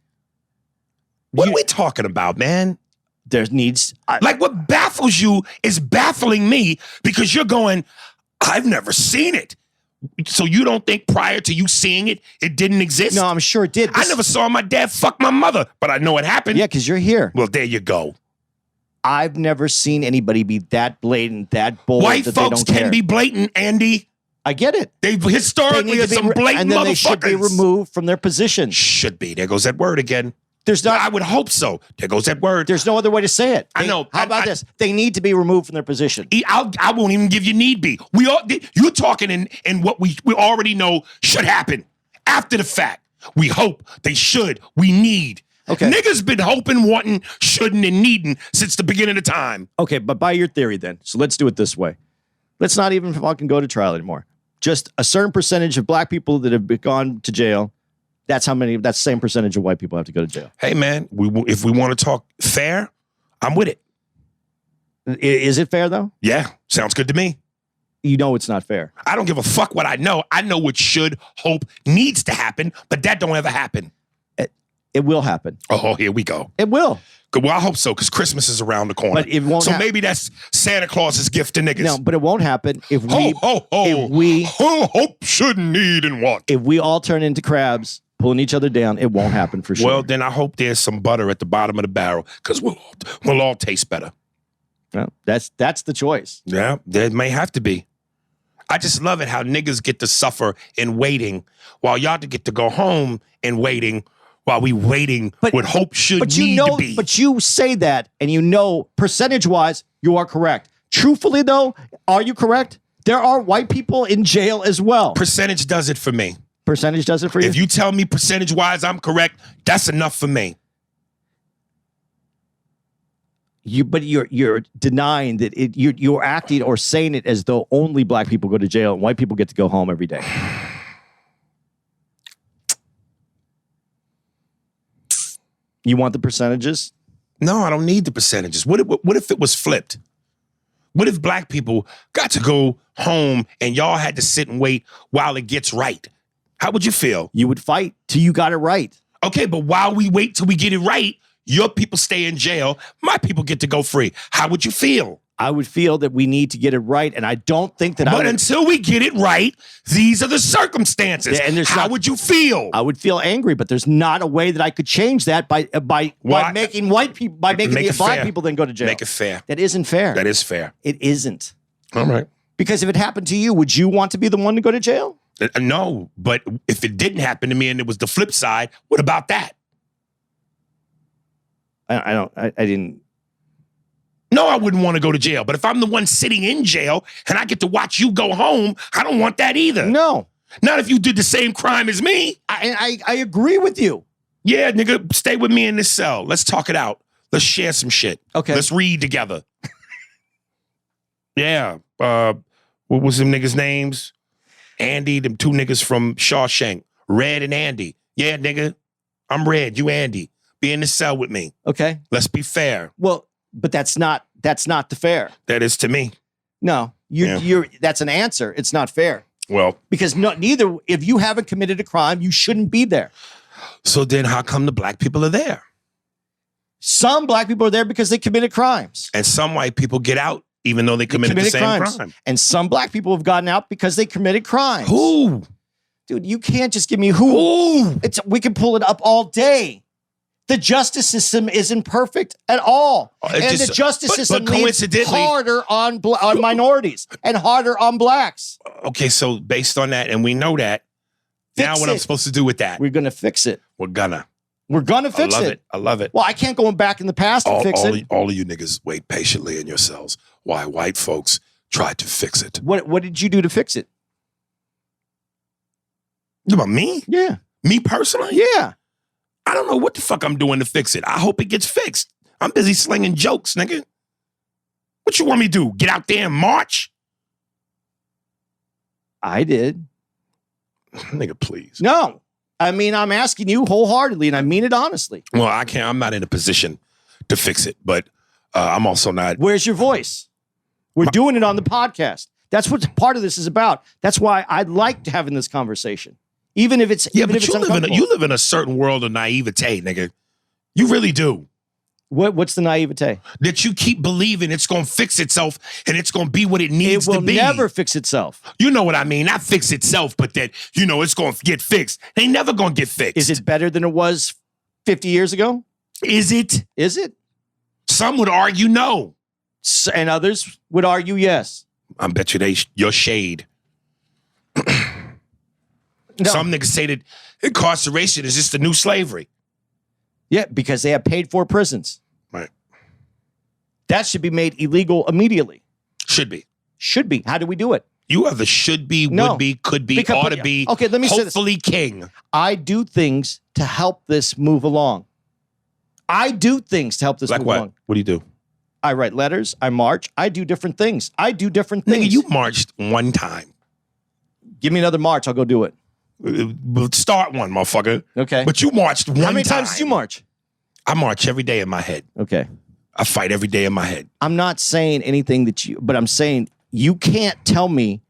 S4: What are we talking about, man?
S1: There needs...
S4: Like, what baffles you is baffling me, because you're going, I've never seen it. So you don't think prior to you seeing it, it didn't exist?
S1: No, I'm sure it did.
S4: I never saw my dad fuck my mother, but I know it happened.
S1: Yeah, because you're here.
S4: Well, there you go.
S1: I've never seen anybody be that blatant, that bold.
S4: White
S1: that
S4: folks
S1: they don't
S4: can
S1: care.
S4: be blatant, Andy.
S1: I get it.
S4: They historically are some blatant
S1: and then
S4: motherfuckers.
S1: they should be removed from their position.
S4: Should be. There goes that word again.
S1: There's not.
S4: I would hope so. There goes that word.
S1: There's no other way to say it.
S4: I know.
S1: How about this? They need to be removed from their position.
S4: I won't even give you need be. You're talking in what we already know should happen after the fact. We hope, they should, we need.
S1: Okay.
S4: Niggas been hoping, wanting, shouldn't, and needing since the beginning of time.
S1: Okay, but by your theory then, so let's do it this way. Let's not even fucking go to trial anymore. just a certain percentage of black people that have gone to jail. That's the same percentage of white people have to go to jail.
S4: Hey, man, if we want to talk fair, I'm with it.
S1: Is it fair, though?
S4: Yeah, sounds good to me.
S1: You know it's not fair.
S4: I don't give a fuck what I know. I know what should, hope, needs to happen, but that don't ever happen.
S1: It will happen.
S4: Oh, here we go.
S1: It will.
S4: Good. Well, I hope so, because Christmas is around the corner.
S1: But it won't.
S4: So maybe that's Santa Claus's gift to niggas.
S1: No, but it won't happen if we.
S4: Hope, should, need, and want.
S1: If we all turn into crabs, pulling each other down, it won't happen for sure.
S4: Well, then I hope there's some butter at the bottom of the barrel, because we'll all taste better.
S1: Well, that's the choice.
S4: Yeah, there may have to be. I just love it how niggas get to suffer in waiting while y'all get to go home and waiting while we waiting with hope should need to be.
S1: But you say that, and you know, percentage-wise, you are correct. Truthfully, though, are you correct? There are white people in jail as well.
S4: Percentage does it for me.
S1: Percentage does it for you?
S4: If you tell me percentage-wise I'm correct, that's enough for me.
S1: But you're denying that you're acting or saying it as though only black people go to jail and white people get to go home every day. You want the percentages?
S4: No, I don't need the percentages. What if it was flipped? What if black people got to go home and y'all had to sit and wait while it gets right? How would you feel?
S1: You would fight till you got it right. Okay,
S4: but while we wait till we get it right, your people stay in jail. My people get to go free. How would you feel?
S1: I would feel that we need to get it right, and I don't think that
S4: But until we get it right, these are the circumstances.
S1: Yeah, and
S4: how would you feel?
S1: I would feel angry, but there's not a way that I could change that by making white people, by making the black people then go to jail.
S4: Make it fair.
S1: That isn't fair.
S4: That is fair.
S1: It isn't.
S4: All right.
S1: Because if it happened to you, would you want to be the one to go to jail?
S4: No, but if it didn't happen to me and it was the flip side, what about that?
S1: I didn't.
S4: No, I wouldn't want to go to jail. But if I'm the one sitting in jail and I get to watch you go home, I don't want that either.
S1: No.
S4: Not if you did the same crime as me.
S1: I agree with you.
S4: Yeah, nigga, stay with me in this cell. Let's talk it out. Let's share some shit.
S1: Okay.
S4: Let's read together. Yeah. What was them niggas' names? Andy, them two niggas from Shawshank. Red and Andy. Yeah, nigga. I'm Red, you Andy. Be in the cell with me.
S1: Okay.
S4: Let's be fair.
S1: Well, but that's not the fair.
S4: That is to me.
S1: No, you're that's an answer. It's not fair.
S4: Well,
S1: because neither, if you haven't committed a crime, you shouldn't be there.
S4: So then how come the black people are there?
S1: Some black people are there because they committed crimes.
S4: And some white people get out even though they committed the same crime.
S1: And some black people have gotten out because they committed crimes.
S4: Who?
S1: Dude, you can't just give me who. We can pull it up all day. The justice system isn't perfect at all. The justice system leans harder on minorities and harder on blacks.
S4: Okay, so based on that, and we know that, now what I'm supposed to do with that?
S1: We're going to fix it.
S4: We're gonna
S1: fix it.
S4: I love it.
S1: Well, I can't go back in the past and fix it.
S4: All of you niggas wait patiently in your cells while white folks tried to fix it.
S1: What did you do to fix it?
S4: About me?
S1: Yeah.
S4: Me personally?
S1: Yeah.
S4: I don't know what the fuck I'm doing to fix it. I hope it gets fixed. I'm busy slinging jokes, nigga. What you want me to do? Get out there and march?
S1: I did.
S4: Nigga, please.
S1: No. I mean, I'm asking you wholeheartedly, and I mean it honestly.
S4: Well, I can't. I'm not in a position to fix it, but I'm also not.
S1: Where's your voice? We're doing it on the podcast. That's what part of this is about. That's why I'd like to having this conversation. Even if it's
S4: you live in a certain world of naivete, nigga. You really do.
S1: What's the naivete?
S4: That you keep believing it's going to fix itself and it's going to be what it needs to be.
S1: It will never fix itself.
S4: You know what I mean? Not fix itself, but that, it's going to get fixed. They never going to get fixed.
S1: Is it better than it was 50 years ago?
S4: Is it?
S1: Is it?
S4: Some would argue no.
S1: And others would argue yes.
S4: I bet you you're shade. No. Some niggas say that incarceration is just the new slavery.
S1: Yeah, because they have paid for prisons.
S4: Right.
S1: That should be made illegal immediately.
S4: Should be.
S1: Should be. How do we do it?
S4: You are the should be, would be, could be, ought to be,
S1: okay, let me
S4: hopefully
S1: say this.
S4: king.
S1: I do things to help this move along. I do things to help this move along.
S4: What do you do?
S1: I write letters. I march. I do different things. Nigga,
S4: you marched one time.
S1: Give me another march. I'll go do it.
S4: We'll start one, motherfucker.
S1: Okay.
S4: But you marched one time.
S1: How many times did you march?
S4: I march every day in my head.
S1: Okay.
S4: I fight every day in my head.
S1: I'm not saying anything but I'm saying you can't tell me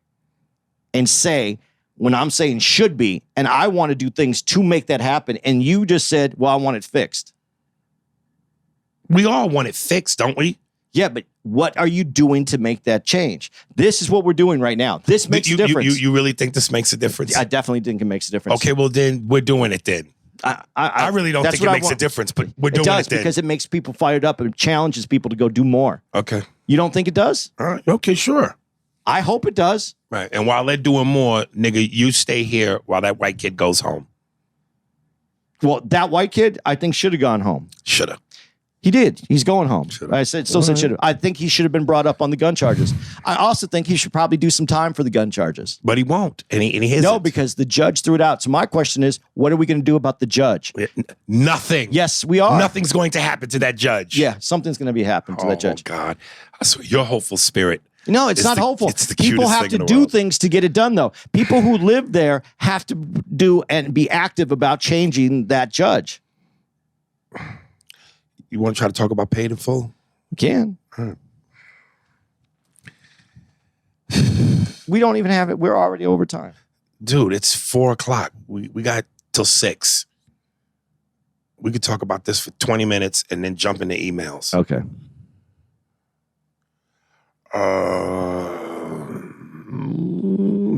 S1: and say when I'm saying should be, and I want to do things to make that happen. And you just said, well, I want it fixed.
S4: We all want it fixed, don't we?
S1: Yeah, but what are you doing to make that change? This is what we're doing right now. This makes a difference.
S4: You really think this makes a difference?
S1: I definitely think it makes a difference.
S4: Okay, well then we're doing it then. I really don't think it makes a difference, but we're doing it then.
S1: It does because it makes people fired up and challenges people to go do more.
S4: Okay.
S1: You don't think it does?
S4: All right. Okay, sure.
S1: I hope it does.
S4: Right. And while they're doing more, nigga, you stay here while that white kid goes home.
S1: Well, that white kid, I think, should have gone home.
S4: Should have.
S1: He did. He's going home.
S4: Should've.
S1: I said should have. I think he should have been brought up on the gun charges. I also think he should probably do some time for the gun charges.
S4: But he won't. And he isn't.
S1: No, because the judge threw it out. So my question is, what are we going to do about the judge?
S4: Nothing.
S1: Yes, we are.
S4: Nothing's going to happen to that judge.
S1: Yeah, something's going to be happening to that judge.
S4: Oh, God. I swear, your hopeful spirit.
S1: No, it's not hopeful.
S4: It's the
S1: People
S4: cutest
S1: have
S4: thing
S1: to
S4: in the
S1: do
S4: world.
S1: things to get it done, though. People who live there have to do and be active about changing that judge.
S4: You want to try to talk about paid in full?
S1: We can.
S4: Right.
S1: We don't even have it. We're already over time.
S4: Dude, it's 4:00. We got till 6. We could talk about this for 20 minutes and then jump into emails.
S1: Okay.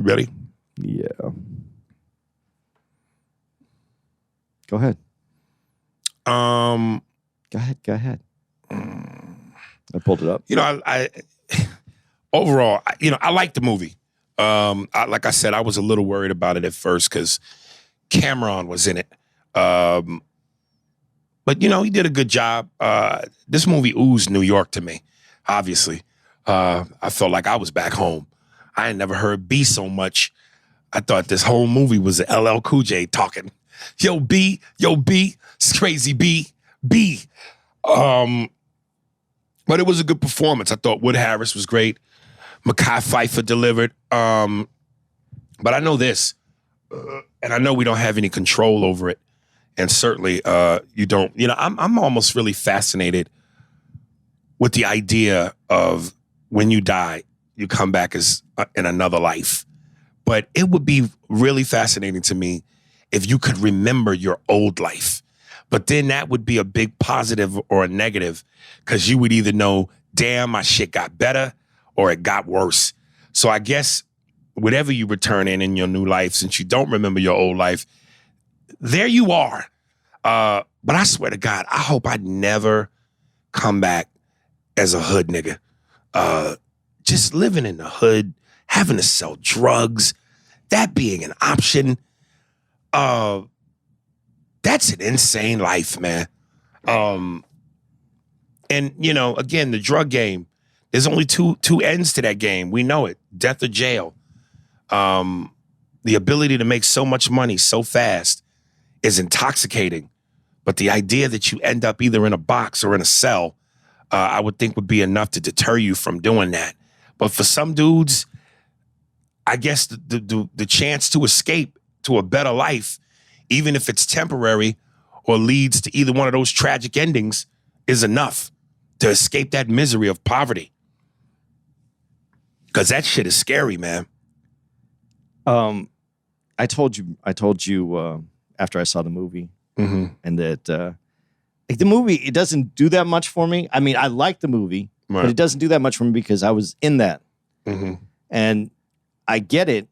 S4: Ready?
S1: Yeah. Go ahead. Go ahead. I pulled it up.
S4: You know, I overall, I like the movie. Like I said, I was a little worried about it at first because Cameron was in it. But he did a good job. This movie oozed New York to me, obviously. I felt like I was back home. I had never heard B so much. I thought this whole movie was LL Cool J talking. Yo, B, it's crazy, B. But it was a good performance. I thought Wood Harris was great. Mekhi Phifer delivered. But I know this, and I know we don't have any control over it. And certainly you don't. I'm almost really fascinated with the idea of when you die, you come back as in another life. But it would be really fascinating to me if you could remember your old life. But then that would be a big positive or a negative because you would either know, damn, my shit got better or it got worse. So I guess whatever you return in your new life, since you don't remember your old life, there you are. But I swear to God, I hope I never come back as a hood nigga. Just living in the hood, having to sell drugs, that being an option. That's an insane life, man. And again, the drug game, there's only two ends to that game. We know it, death or jail. The ability to make so much money so fast is intoxicating. But the idea that you end up either in a box or in a cell, I would think would be enough to deter you from doing that. But for some dudes, I guess the chance to escape to a better life, even if it's temporary or leads to either one of those tragic endings, is enough to escape that misery of poverty. Because that shit is scary, man.
S1: I told you after I saw the movie, and that the movie, it doesn't do that much for me. I mean, I like the movie, but it doesn't do that much for me because I was in that. And I get it.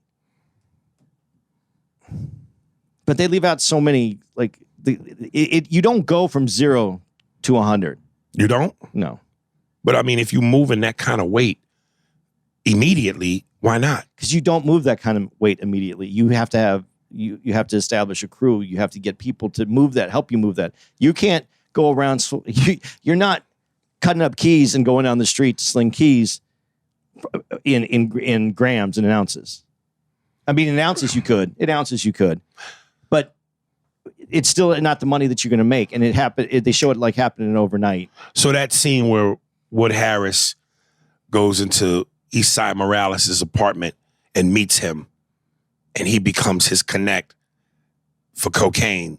S1: But they leave out so many, you don't go from 0 to 100.
S4: You don't?
S1: No.
S4: But I mean, if you move in that kind of weight immediately, why not?
S1: Because you don't move that kind of weight immediately. You have to have, you have to establish a crew. You have to get people to move that, help you move that. You can't go around, you're not cutting up keys and going down the street to sling keys in grams and in ounces. I mean, in ounces you could. But it's still not the money that you're going to make. And they show it like happening overnight.
S4: So that scene where Wood Harris goes into Eastside Morales' apartment and meets him, and he becomes his connect for cocaine,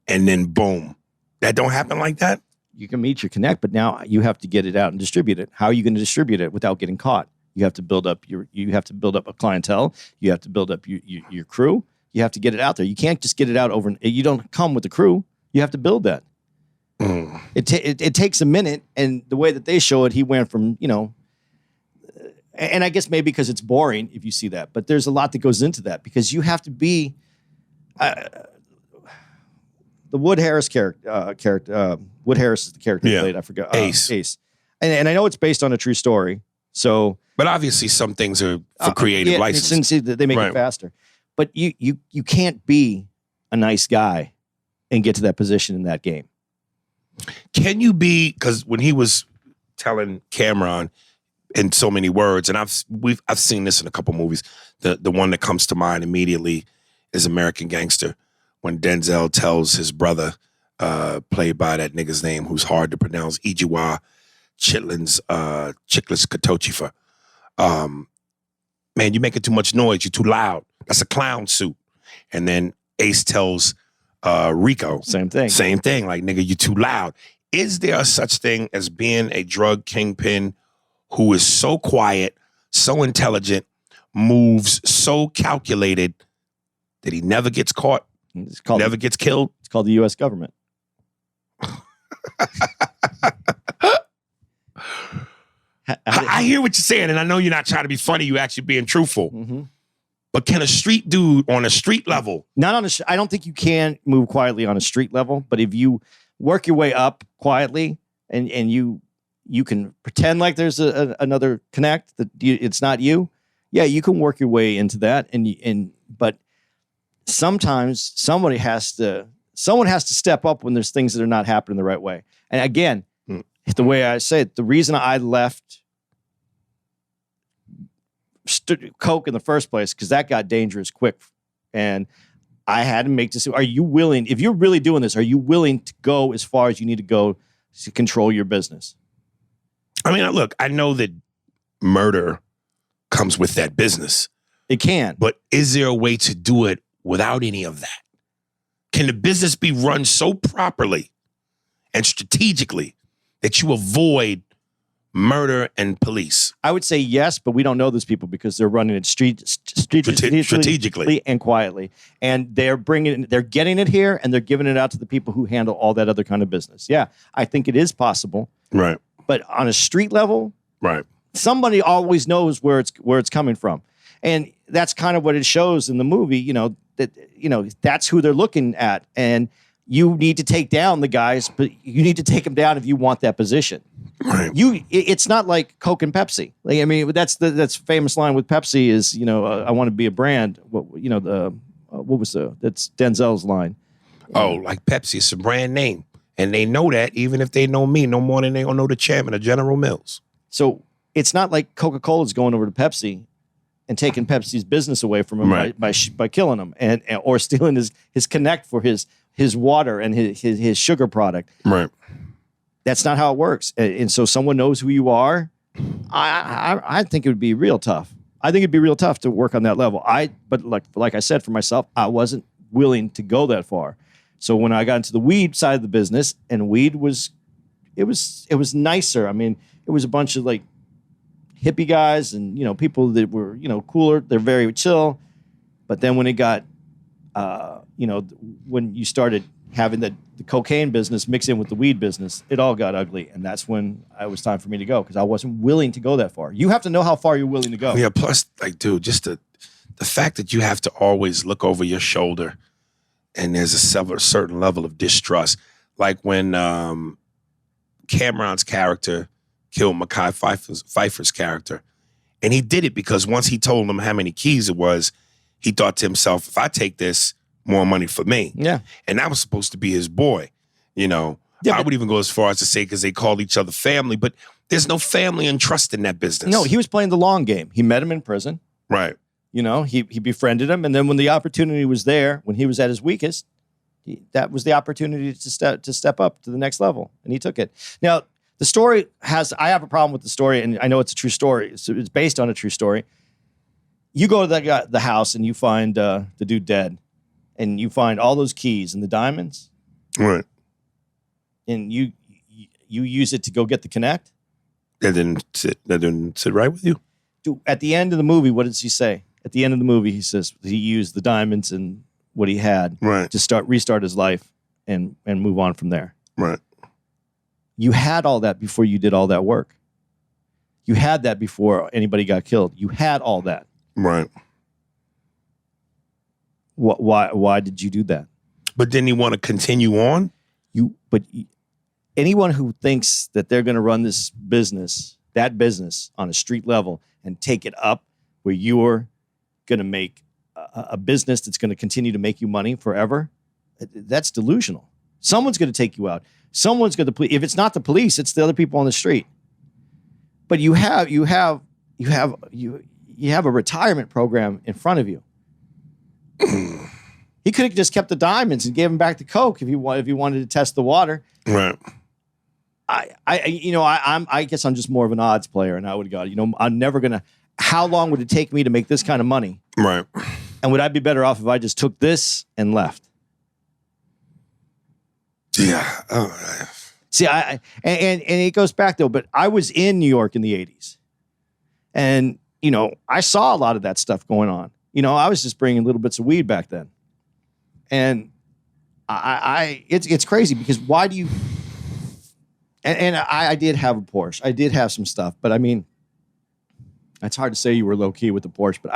S4: and then boom. That don't happen like that?
S1: You can meet your connect, but now you have to get it out and distribute it. How are you going to distribute it without getting caught? You have to build up a clientele. You have to build up your crew. You have to get it out there. You can't just get it out over. You don't come with the crew. You have to build that. It takes a minute, and the way that they show it, he went from, and I guess maybe because it's boring if you see that, but there's a lot that goes into that because you have to be the Wood Harris character. Wood Harris is the character he played. I forgot. Ace. And I know it's based on a true story. So,
S4: but obviously some things are for creative license.
S1: Since they make it faster, but you can't be a nice guy and get to that position in that game.
S4: Can you be? Because when he was telling Cameron in so many words, and I've seen this in a couple movies. The one that comes to mind immediately is American Gangster, when Denzel tells his brother, played by that nigga's name who's hard to pronounce, Ijiwa Chiklis Katochifa. Man, you making too much noise. You're too loud. That's a clown suit. And then Ace tells Rico.
S1: Same thing.
S4: Like, nigga, you too loud. Is there a such thing as being a drug kingpin who is so quiet, so intelligent, moves so calculated that he never gets caught, never gets killed?
S1: It's called the U.S. government.
S4: I hear what you're saying, and I know you're not trying to be funny. You're actually being truthful.
S1: Mm-hmm.
S4: But can a street dude on a street level?
S1: Not on a. I don't think you can move quietly on a street level. But if you work your way up quietly, and you can pretend like there's another connect that it's not you. Yeah, you can work your way into that. But sometimes someone has to step up when there's things that are not happening the right way. And again, the way I say it, the reason I left Coke in the first place, because that got dangerous quick. And I had to make decisions. Are you willing, if you're really doing this, are you willing to go as far as you need to go to control your business?
S4: I mean, look, I know that murder comes with that business.
S1: It can.
S4: But is there a way to do it without any of that? Can the business be run so properly and strategically that you avoid murder and police?
S1: I would say yes, but we don't know those people because they're running it strategically and quietly. And they're getting it here and they're giving it out to the people who handle all that other kind of business. Yeah, I think it is possible.
S4: Right.
S1: But on a street level,
S4: right,
S1: somebody always knows where it's coming from. And that's kind of what it shows in the movie, that's who they're looking at. And you need to take down the guys, but you need to take them down if you want that position. Right. It's not like Coke and Pepsi. Like, I mean, that's famous line with Pepsi is, I want to be a brand. That's Denzel's line.
S4: Oh, like Pepsi, it's a brand name. And they know that even if they know me no more than they don't know the chairman of General Mills.
S1: So it's not like Coca-Cola's going over to Pepsi and taking Pepsi's business away from him by killing him or stealing his connect for his water and his sugar product.
S4: Right. That's
S1: not how it works. And so someone knows who you are. I think it would be real tough. I think it'd be real tough to work on that level. But like I said for myself, I wasn't willing to go that far. So when I got into the weed side of the business, and weed was nicer. I mean, it was a bunch of like hippie guys and people that were cooler. They're very chill. But then when it got when you started having the cocaine business mix in with the weed business, it all got ugly. And that's when it was time for me to go because I wasn't willing to go that far. You have to know how far you're willing to go.
S4: Yeah, plus, like, dude, just the fact that you have to always look over your shoulder and there's a certain level of distrust. Like when Cameron's character killed Mekhi Phifer's character. And he did it because once he told him how many keys it was, he thought to himself, if I take this, more money for me.
S1: Yeah.
S4: And that was supposed to be his boy. Yeah, I would even go as far as to say, because they called each other family, but there's no family and trust in that business.
S1: No, he was playing the long game. He met him in prison.
S4: Right.
S1: He befriended him. And then when the opportunity was there, when he was at his weakest, that was the opportunity to step up to the next level. And he took it. Now, the story I have a problem with the story, and I know it's a true story. So it's based on a true story. You go to the house and you find the dude dead, and you find all those keys and the diamonds,
S4: Right.
S1: and you use it to go get the connect.
S4: That didn't sit right with you?
S1: Dude, at the end of the movie, what does he say? At the end of the movie, he says he used the diamonds and what he had
S4: Right.
S1: to restart his life and move on from there.
S4: Right.
S1: You had all that before you did all that work. You had that before anybody got killed. You had all that.
S4: Right.
S1: Why did you do that?
S4: But didn't he want to continue on?
S1: Anyone who thinks that they're going to run this business, that business on a street level and take it up where you're going to make a business that's going to continue to make you money forever, that's delusional. Someone's going to take you out. Someone's going to, if it's not the police, it's the other people on the street. But you have a retirement program in front of you. He could have just kept the diamonds and gave him back the coke if he wanted to test the water.
S4: Right.
S1: I guess I'm just more of an odds player, and I would go, I'm never gonna. How long would it take me to make this kind of money?
S4: Right.
S1: And would I be better off if I just took this and left?
S4: Yeah. Oh,
S1: See, and it goes back though. But I was in New York in the '80s, and I saw a lot of that stuff going on. I was just bringing little bits of weed back then, and it's crazy because why do you? And I did have a Porsche. I did have some stuff, but I mean, it's hard to say you were low key with the Porsche. But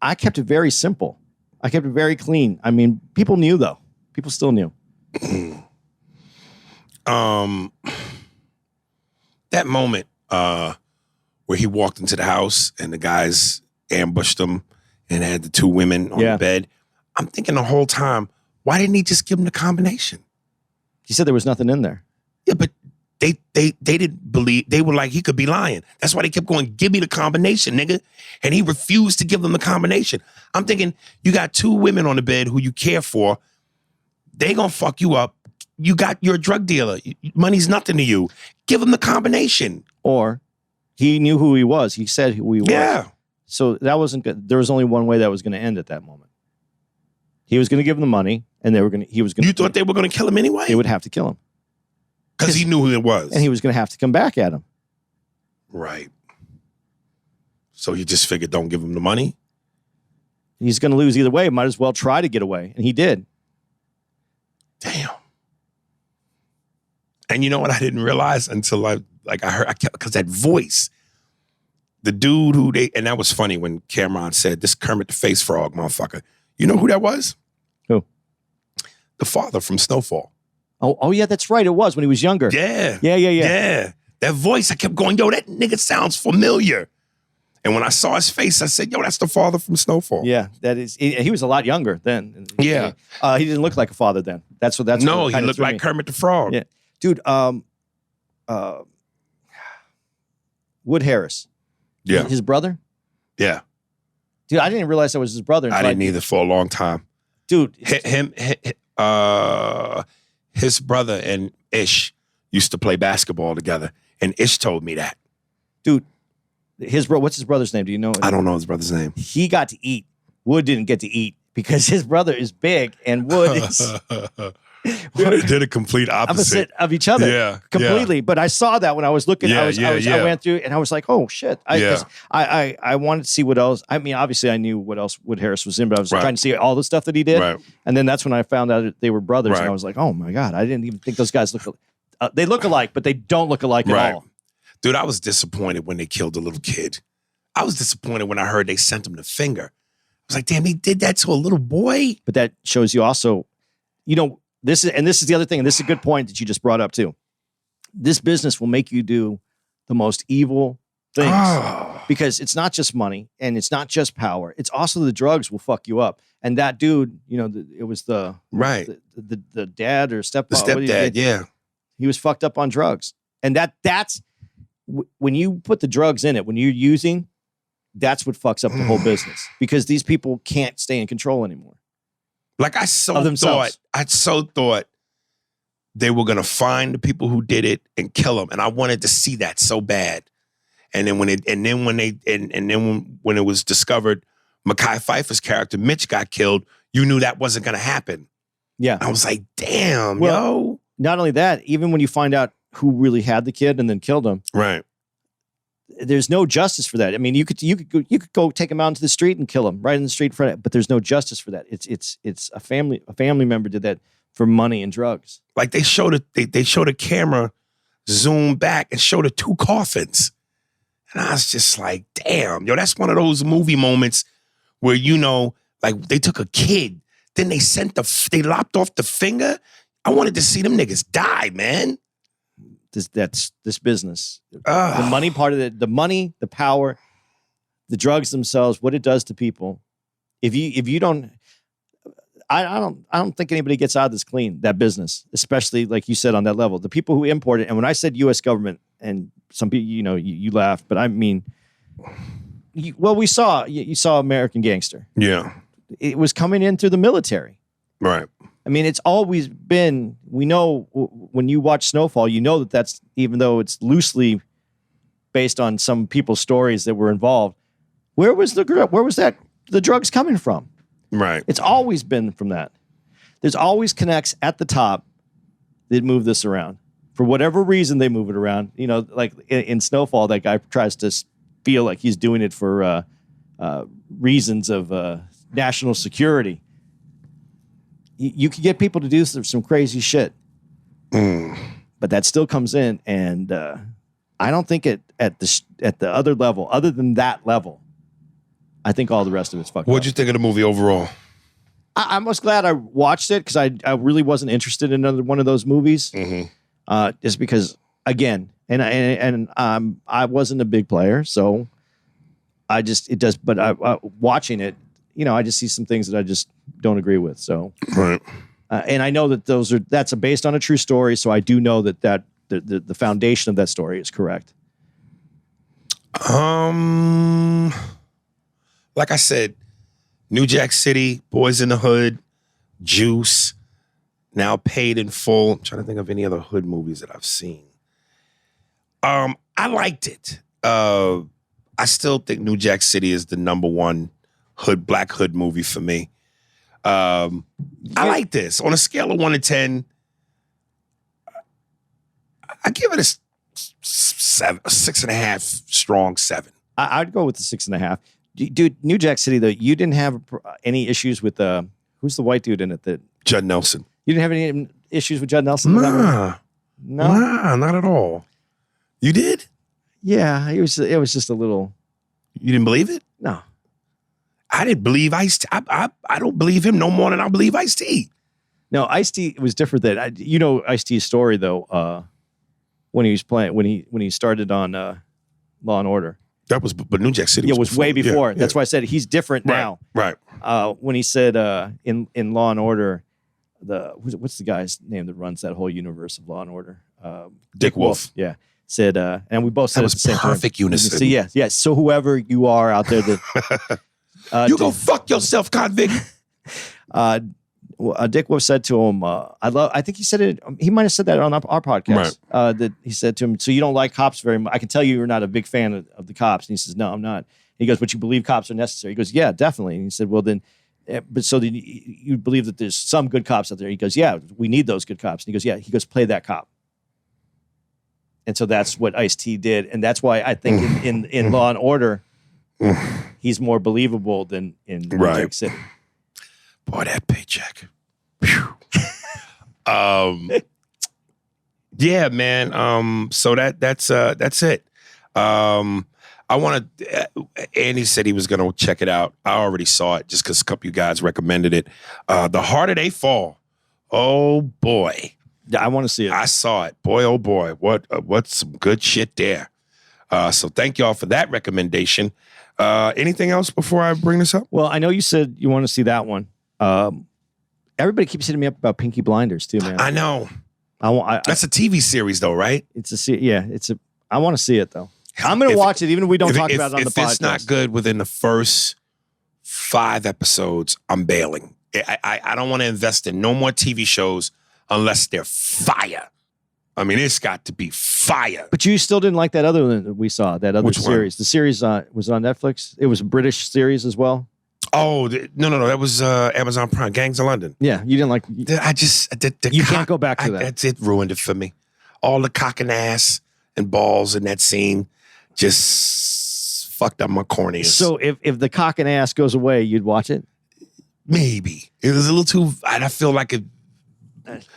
S1: I kept it very simple. I kept it very clean. I mean, people knew though. People still knew.
S4: That moment where he walked into the house and the guys ambushed him and had the two women on the bed. I'm thinking the whole time, why didn't he just give them the combination?
S1: He said there was nothing in there.
S4: Yeah, but they didn't believe. They were like, he could be lying. That's why they kept going, give me the combination, nigga. And he refused to give them the combination. I'm thinking, you got two women on the bed who you care for. They gonna fuck you up. You're a drug dealer. Money's nothing to you. Give him the combination.
S1: Or he knew who he was. He said who he was.
S4: Yeah.
S1: So that wasn't good. There was only one way that was going to end at that moment. He was going to give them the money, and he was going to.
S4: You thought they were going to kill him anyway?
S1: They would have to kill him.
S4: Because he knew who it was.
S1: And he was going to have to come back at him.
S4: Right. So he just figured, don't give him the money?
S1: He's going to lose either way. Might as well try to get away. And he did.
S4: Damn. And you know what I didn't realize until I heard, because that voice, the dude and that was funny when Cameron said, this Kermit the Face Frog motherfucker. You know who that was?
S1: Who?
S4: The father from Snowfall.
S1: Oh yeah, that's right. It was when he was younger.
S4: Yeah.
S1: Yeah.
S4: That voice, I kept going, yo, that nigga sounds familiar. And when I saw his face, I said, yo, that's the father from Snowfall.
S1: Yeah, that is. He was a lot younger then.
S4: Yeah.
S1: He didn't look like a father then. That's
S4: no,
S1: what
S4: he looked like Kermit the Frog.
S1: Yeah. Dude, Wood Harris.
S4: Yeah.
S1: His brother?
S4: Yeah.
S1: Dude, I didn't realize that was his brother.
S4: I didn't either for a long time.
S1: Dude.
S4: His brother and Ish used to play basketball together. And Ish told me that.
S1: Dude, what's his brother's name? Do you know?
S4: I don't know his brother's name.
S1: He got to eat. Wood didn't get to eat because his brother is big and Wood is...
S4: They're the complete opposite
S1: of each other.
S4: Yeah.
S1: Completely.
S4: Yeah.
S1: But I saw that when I was looking.
S4: Yeah,
S1: I went through and I was like, oh shit. I wanted to see what else. I mean, obviously I knew what else Wood Harris was in, but I was trying to see all the stuff that he did.
S4: Right.
S1: And then that's when I found out that they were brothers.
S4: Right.
S1: And I was like, oh my God, I didn't even think those guys look they look alike, but they don't look alike at all.
S4: Dude, I was disappointed when they killed the little kid. I was disappointed when I heard they sent him the finger. I was like, damn, he did that to a little boy.
S1: But that shows you also, this is the other thing, and this is a good point that you just brought up too. This business will make you do the most evil things because it's not just money and it's not just power. It's also the drugs will fuck you up. And that dude, it was the dad or stepfather.
S4: The stepdad, yeah.
S1: He was fucked up on drugs. And that's when you put the drugs in it, when you're using, that's what fucks up the whole business because these people can't stay in control anymore.
S4: Like I so thought they were going to find the people who did it and kill them. And I wanted to see that so bad. And then when it was discovered Mekhi Phifer's character, Mitch, got killed, you knew that wasn't going to happen.
S1: Yeah.
S4: I was like, damn,
S1: Well,
S4: yo.
S1: Not only that, even when you find out who really had the kid and then killed him,
S4: Right.
S1: there's no justice for that. I mean, you could go take him out into the street and kill him right in the street for it, but there's no justice for that. It's a family member did that for money and drugs.
S4: Like they showed a camera zoom back and showed the 2 coffins. And I was just like, damn, yo, that's one of those movie moments where, like they took a kid, then they lopped off the finger. I wanted to see them niggas die, man.
S1: That's this business. The money part of it, the money, the power, the drugs themselves, what it does to people. If you don't, I don't think anybody gets out of this clean, that business, especially like you said on that level. The people who import it, and when I said U.S. government, and some people, you laughed, but I mean, you saw American Gangster.
S4: Yeah.
S1: It was coming in through the military.
S4: Right.
S1: I mean, it's always been, we know when you watch Snowfall, you know that's, even though it's loosely based on some people's stories that were involved, where was the drugs coming from?
S4: Right.
S1: It's always been from that. There's always connects at the top that move this around. For whatever reason, they move it around. Like in Snowfall, that guy tries to feel like he's doing it for reasons of national security. You can get people to do some crazy shit, but that still comes in, and I don't think at the other level, other than that level, I think all the rest of it's fucked up.
S4: What'd you think of the movie overall?
S1: I was glad I watched it because I really wasn't interested in another one of those movies, just because again, I wasn't a big player, so But watching it, I just see some things that I just don't agree with. So,
S4: right.
S1: And I know that that's based on a true story. So I do know that the foundation of that story is correct.
S4: Like I said, New Jack City, Boys in the Hood, Juice, now Paid in Full. I'm trying to think of any other hood movies that I've seen. I liked it. I still think New Jack City is the number one black hood movie for me. I like this. On a scale of 1 to 10, I give it a 6.5, strong 7.
S1: I'd go with the 6.5. Dude, New Jack City, though, you didn't have any issues with who's the white dude in it?
S4: Judd Nelson.
S1: You didn't have any issues with Judd Nelson?
S4: Nah.
S1: No?
S4: Nah, not at all. You did?
S1: Yeah, it was just a little.
S4: You didn't believe it?
S1: No.
S4: I didn't believe Ice-T. I don't believe him no more than I believe Ice-T.
S1: No, Ice-T was different than Ice-T's story though. When he was playing, when he started on Law and Order.
S4: But New Jack City.
S1: Was way before. Yeah. That's why I said he's different now.
S4: Right.
S1: When he said in Law and Order, what's the guy's name that runs that whole universe of Law and Order?
S4: Dick Wolf.
S1: Yeah. Said, and we both said
S4: it at the same time. Perfect unison.
S1: So yes. So whoever you are out there that
S4: you go fuck yourself, convict.
S1: Dick Wolf said to him, I think he said it, he might have said that on our podcast, right. That he said to him, so you don't like cops very much. I can tell you're not a big fan of the cops. And he says, no, I'm not. He goes, but you believe cops are necessary? He goes, yeah, definitely. And he said, well then, but so then you believe that there's some good cops out there? He goes, yeah, we need those good cops. And he goes, yeah. He goes, play that cop. And so that's what Ice-T did. And that's why I think in Law and Order, he's more believable than in New Jack City.
S4: Boy, that paycheck. Yeah, man. So that's it. I want to. Andy said he was going to check it out. I already saw it just because a couple of you guys recommended it. The Harder They Fall. Oh boy,
S1: I want to see it.
S4: I saw it. Boy, oh boy, what's some good shit there. So thank y'all for that recommendation. Anything else before I bring this up?
S1: Well, I know you said you want to see that one. Everybody keeps hitting me up about Pinky Blinders too, man.
S4: I know. That's a TV series, though, right?
S1: I want to see it though. I'm going to watch it, even if we don't talk about it on the podcast.
S4: If it's not good within the first 5 episodes, I'm bailing. I don't want to invest in no more TV shows unless they're fire. I mean, it's got to be fire.
S1: But you still didn't like that other one that we saw, that other
S4: Which one?
S1: series. The series was on Netflix. It was a British series as well.
S4: Oh, no. That was Amazon Prime, Gangs of London.
S1: Yeah, you didn't like.
S4: I just
S1: You can't go back to that.
S4: That's it. Ruined it for me. All the cock and ass and balls in that scene just fucked up my corneas.
S1: So if the cock and ass goes away, you'd watch it?
S4: Maybe it was a little too. I feel like a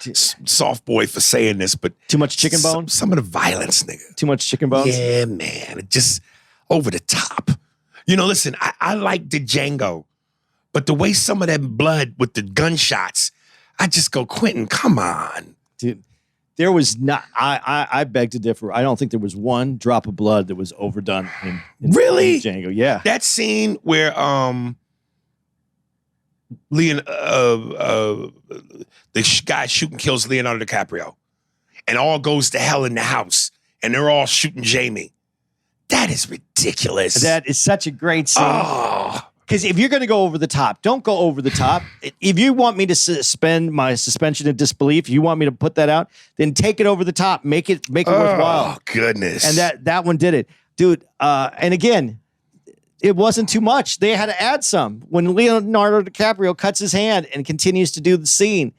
S4: soft boy for saying this, but
S1: Too much chicken bone?
S4: Some of the violence, nigga.
S1: Too much chicken bones?
S4: Yeah, man. It just over the top. You know, listen, I like the Django, but the way some of that blood with the gunshots, I just go, Quentin, come on.
S1: Dude, there was not, I beg to differ. I don't think there was one drop of blood that was overdone in
S4: Really?
S1: in Django. Yeah.
S4: That scene where the guy shooting kills Leonardo DiCaprio and all goes to hell in the house and they're all shooting Jamie. That is ridiculous.
S1: That is such a great scene.
S4: Oh.
S1: Because if you're going to go over the top, don't go over the top. If you want me to suspend my suspension of disbelief, you want me to put that out, then take it over the top. Make it worthwhile.
S4: Oh, goodness.
S1: And that one did it. Dude, and again, it wasn't too much. They had to add some. When Leonardo DiCaprio cuts his hand and continues to do the scene,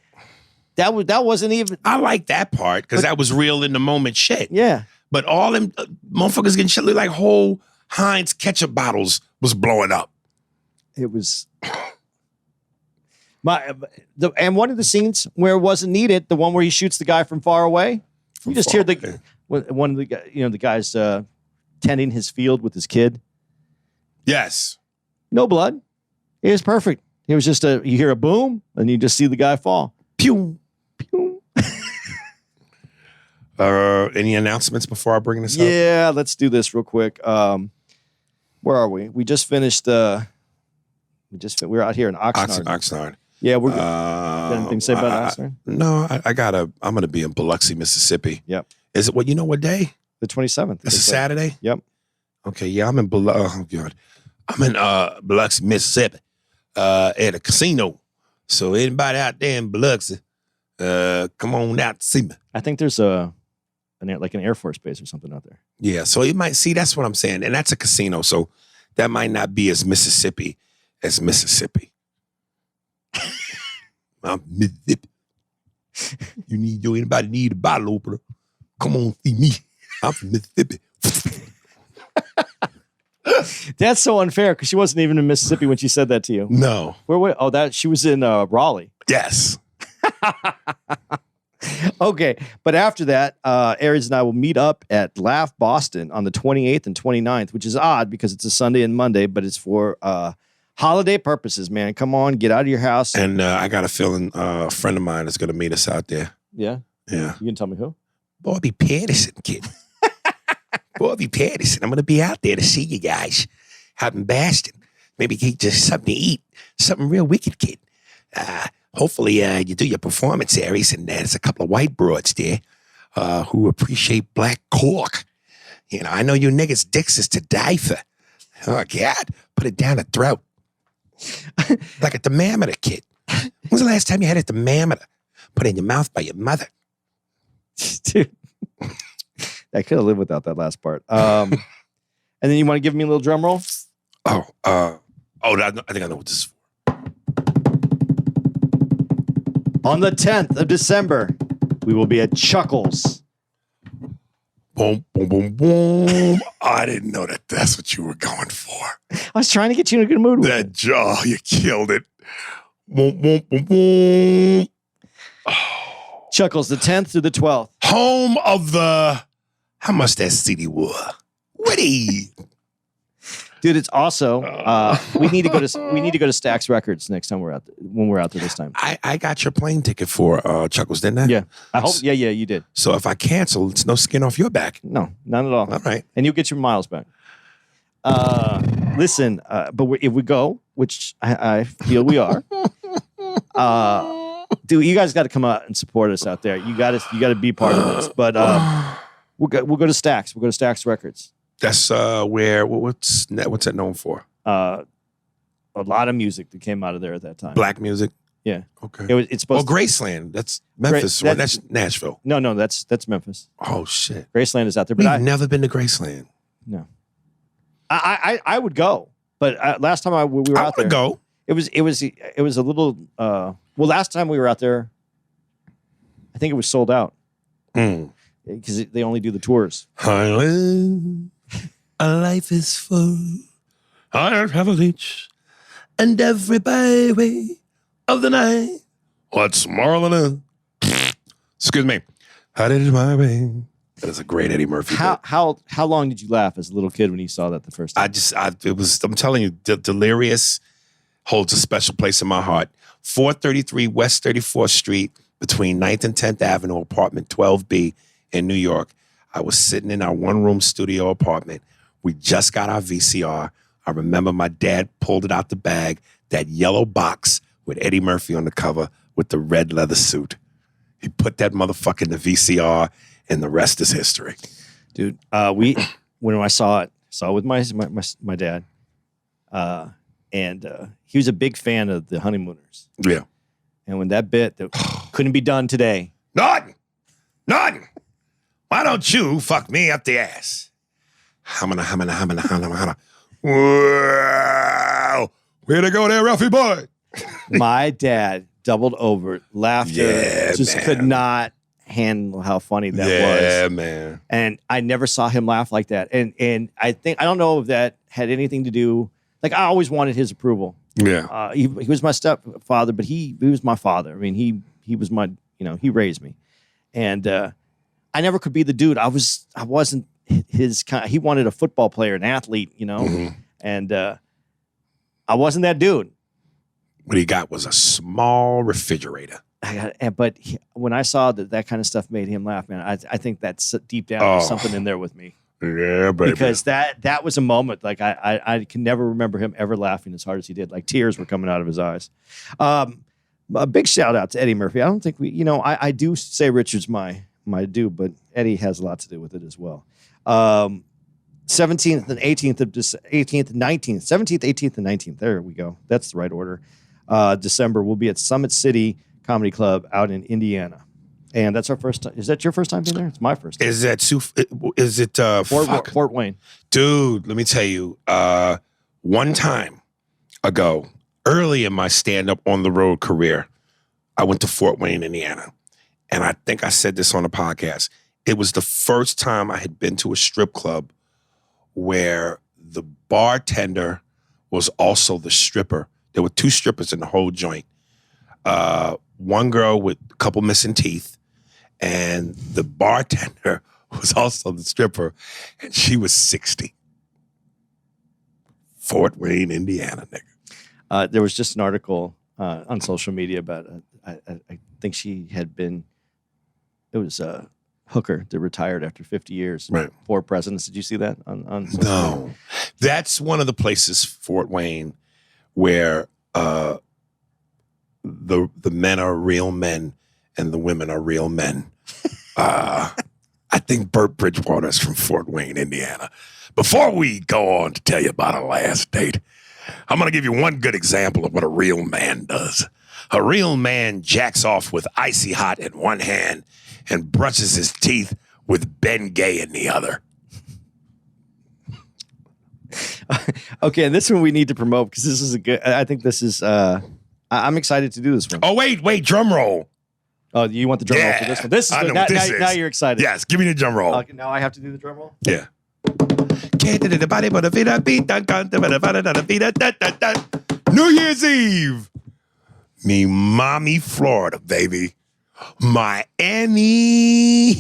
S1: that wasn't even.
S4: I like that part because that was real in the moment shit.
S1: Yeah.
S4: But all them motherfuckers getting shit, look like whole Heinz ketchup bottles was blowing up.
S1: It was and one of the scenes where it wasn't needed, the one where he shoots the guy from far away. You just hear one of the the guys tending his field with his kid.
S4: Yes.
S1: No blood. It was perfect. It was just you hear a boom and you just see the guy fall.
S4: Pew.
S1: Pew.
S4: Any announcements before I bring this up?
S1: Yeah, let's do this real quick. Where are we? We just finished. We're out here in Oxnard.
S4: Oxnard.
S1: Yeah, we're good. Anything to say about Oxnard?
S4: No, I'm gonna be in Biloxi, Mississippi.
S1: Yep.
S4: Is it what? You know what day?
S1: The 27th.
S4: That's a Saturday.
S1: Yep.
S4: Okay. Yeah, I'm in Oh God, I'm in Biloxi, Mississippi, at a casino. So anybody out there in Biloxi, come on out to see me.
S1: I think there's an Air Force base or something out there.
S4: Yeah. So you might see. That's what I'm saying, and that's a casino. So that might not be as Mississippi as Mississippi. I'm Mississippi. Anybody need a bottle opener? Come on, see me. I'm from Mississippi.
S1: That's so unfair because she wasn't even in Mississippi when she said that to you.
S4: No.
S1: Where? Oh, she was in Raleigh.
S4: Yes.
S1: Okay, but after that, Aries and I will meet up at Laugh Boston on the 28th and 29th, which is odd because it's a Sunday and Monday, but it's for holiday purposes, man. Come on, get out of your house.
S4: And I got a feeling a friend of mine is going to meet us out there.
S1: Yeah?
S4: Yeah.
S1: You can tell me who?
S4: Bobby Patterson, kid. Bobby Patterson. I'm going to be out there to see you guys out in Boston. Maybe get just something to eat. Something real wicked, kid. Hopefully you do your performance, Aries, and there's a couple of white broads there who appreciate black cork. You know, I know you niggas' dicks is to die for. Oh, God. Put it down the throat. Like a thermometer, kid. When was the last time you had a thermometer put in your mouth by your mother?
S1: Dude. I could have lived without that last part. And then you want to give me a little drum roll?
S4: I think I know what this is for.
S1: On the 10th of December, we will be at Chuckles.
S4: Boom, boom, boom, boom. I didn't know that's what you were going for.
S1: I was trying to get you in a good mood with
S4: That jaw, you killed it. Boom, boom, boom, boom.
S1: Chuckles, the 10th through the 12th.
S4: Home of the... How much that CD was? Woody.
S1: Dude, it's also we need to go to Stax Records next time when we're out there this time.
S4: I got your plane ticket for Chuckles, didn't I?
S1: Yeah. I hope yeah, you did.
S4: So if I cancel, it's no skin off your back.
S1: No, none at all.
S4: All right.
S1: And you'll get your miles back. Listen, but if we go, which I feel we are, dude, you guys got to come out and support us out there. You got to be part of this. But we'll go to Stax. We'll go to Stax Records.
S4: That's where what's that known for?
S1: A lot of music that came out of there at that time.
S4: Black music.
S1: Yeah.
S4: Okay.
S1: It's supposed to.
S4: Graceland. That's Memphis. That's Nashville.
S1: No, that's Memphis.
S4: Oh, shit.
S1: Graceland is out there. But
S4: We've never been to Graceland.
S1: No. I would go. But last time we were out there.
S4: Go.
S1: It was a little, last time we were out there, I think it was sold out. Because they only do the tours.
S4: Highland, a life is full. I travel each and every byway of the night. What's more than excuse me. How did my way? That is a great Eddie Murphy.
S1: How long did you laugh as a little kid when you saw that the first time?
S4: I'm telling you, Delirious holds a special place in my heart. 433 West 34th Street between 9th and 10th Avenue, apartment 12B in New York. I was sitting in our one-room studio apartment. We just got our VCR. I remember my dad pulled it out the bag, that yellow box with Eddie Murphy on the cover with the red leather suit. He put that motherfucker in the VCR, and the rest is history.
S1: Dude, when I saw it with my dad, and he was a big fan of the Honeymooners.
S4: Yeah.
S1: And when that bit that couldn't be done today.
S4: None. Why don't you fuck me up the ass? Hamana. Wow. Way to go there, Ralphie boy.
S1: My dad doubled over, laughter, could not handle how funny that was.
S4: Yeah, man.
S1: And I never saw him laugh like that. And I don't know if that had anything to do, like I always wanted his approval.
S4: Yeah.
S1: He was my stepfather, but he was my father. I mean, he was my, he raised me. And I never could be the dude. I wasn't his kind. He wanted a football player, an athlete, and I wasn't that dude.
S4: What he got was a small refrigerator.
S1: But when I saw that kind of stuff made him laugh, man, I think that's deep down something in there with me.
S4: Yeah, baby.
S1: Because that was a moment. Like I can never remember him ever laughing as hard as he did. Like tears were coming out of his eyes. A big shout out to Eddie Murphy. I don't think I do say Richard's my dude, but Eddie has a lot to do with it as well. 17th and 18th of 18th and 19th, 17th, 18th, and 19th. There we go. That's the right order. December, we'll be at Summit City Comedy Club out in Indiana. And that's our first time. Is that your first time being there? It's my first time.
S4: Is it
S1: Fort Wayne?
S4: Dude, let me tell you, one time ago, early in my stand-up on the road career, I went to Fort Wayne, Indiana. And I think I said this on a podcast. It was the first time I had been to a strip club where the bartender was also the stripper. There were two strippers in the whole joint. One girl with a couple missing teeth, and the bartender was also the stripper, and she was 60. Fort Wayne, Indiana, nigga.
S1: There was just an article on social media about, I think she had been, it was a hooker that retired after 50 years.
S4: Right.
S1: 4 presidents. Did you see that on social
S4: No.
S1: media?
S4: That's one of the places, Fort Wayne, where the men are real men and the women are real men. I think Burt Bridgewater is from Fort Wayne, Indiana. Before we go on to tell you about our last date, I'm going to give you one good example of what a real man does. A real man jacks off with Icy Hot in one hand and brushes his teeth with Ben Gay in the other.
S1: Okay, and this one we need to promote because this is a good. I think this is. I'm excited to do this one.
S4: Oh, wait, drum roll.
S1: Oh, you want the drum roll for this one? This is
S4: I know
S1: now,
S4: what this
S1: now
S4: is.
S1: you're excited.
S4: Yes, give me the drum roll.
S1: Now I have to do the drum roll.
S4: Yeah. New Year's Eve. Me mommy, Florida, baby. Miami.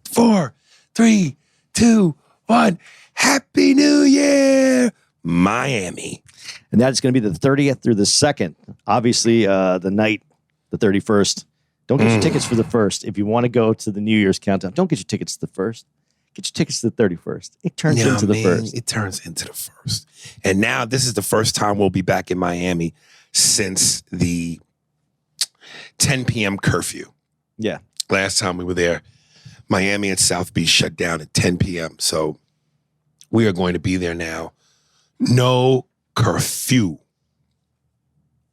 S4: 4, 3, 2, 1. Happy New Year, Miami.
S1: And that's going to be the 30th through the 2nd. Obviously, the night, the 31st. Don't get your tickets for the 1st. If you want to go to the New Year's countdown, don't get your tickets to the 1st. Get your tickets to the 31st. It turns into the 1st.
S4: It turns into the 1st. And now this is the first time we'll be back in Miami since the 10 p.m. curfew.
S1: Yeah.
S4: Last time we were there, Miami and South Beach shut down at 10 p.m. So we are going to be there now. No curfew.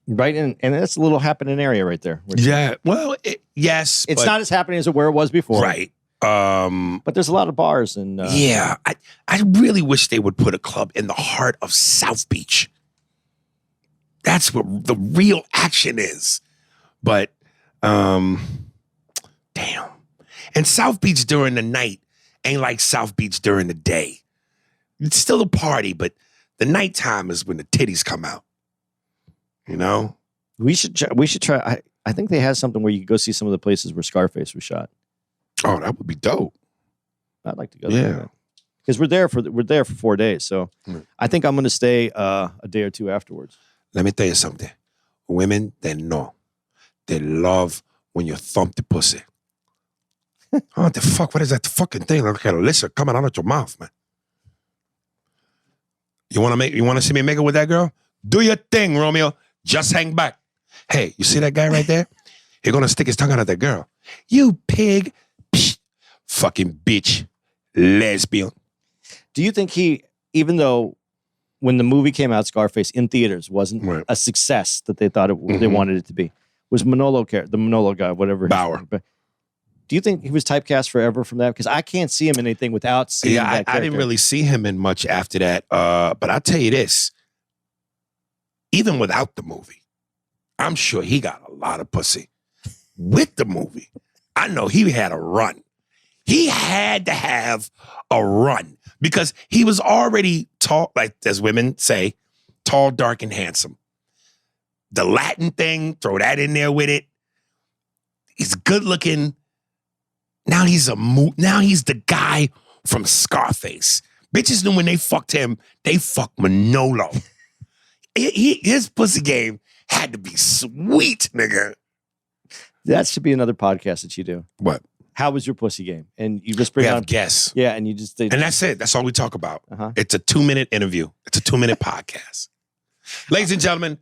S1: Right, and that's a little happening area right there.
S4: Yeah, well, yes.
S1: It's not as happening as where it was before.
S4: Right.
S1: But there's a lot of bars and
S4: yeah, I really wish they would put a club in the heart of South Beach. That's where the real action is. But damn. And South Beach during the night ain't like South Beach during the day. It's still a party, but the nighttime is when the titties come out. You know?
S1: we should try. I think they have something where you can go see some of the places where Scarface was shot.
S4: Oh, that would be dope.
S1: I'd like to go there. Because we're there for 4 days. So I think I'm going to stay a day or two afterwards.
S4: Let me tell you something. Women, they know. They love when you thump the pussy. Oh, the fuck? What is that fucking thing? Like a lizard coming out of your mouth, man. You want to see me make it with that girl? Do your thing, Romeo. Just hang back. Hey, you see that guy right there? He's going to stick his tongue out at that girl. You pig. Psh, fucking bitch. Lesbian.
S1: Do you think even though when the movie came out, Scarface in theaters wasn't a success that they thought they wanted it to be, was the Manolo guy, whatever.
S4: Bauer.
S1: Do you think he was typecast forever from that? Because I can't see him in anything without seeing that character.
S4: I didn't really see him in much after that. But I'll tell you this. Even without the movie, I'm sure he got a lot of pussy. With the movie, I know he had a run. He had to have a run because he was already tall, like as women say, tall, dark, and handsome. The Latin thing, throw that in there with it. He's good looking. Now he's the guy from Scarface. Bitches knew when they fucked him, they fucked Manolo. His pussy game had to be sweet, nigga.
S1: That should be another podcast that you do.
S4: What?
S1: How was your pussy game? And you just bring
S4: we
S1: on
S4: have guests.
S1: Yeah, and you just
S4: and that's it. That's all we talk about. It's a 2-minute interview. It's a 2-minute podcast. Ladies and gentlemen,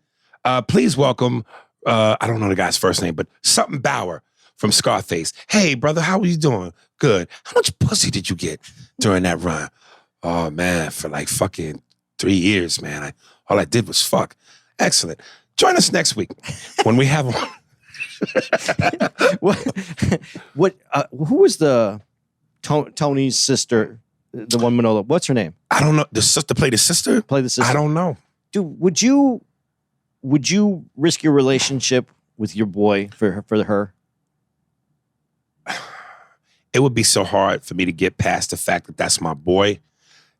S4: please welcome. I don't know the guy's first name, but something Bauer from Scarface. Hey, brother, how are you doing? Good. How much pussy did you get during that run? Oh man, for like fucking 3 years, man. All I did was fuck. Excellent. Join us next week when we have one.
S1: Who was the Tony's sister, the one Manolo? What's her name?
S4: I don't know. The sister played the sister?
S1: Play the sister.
S4: I don't know.
S1: Dude, would you risk your relationship with your boy for her?
S4: It would be so hard for me to get past the fact that that's my boy.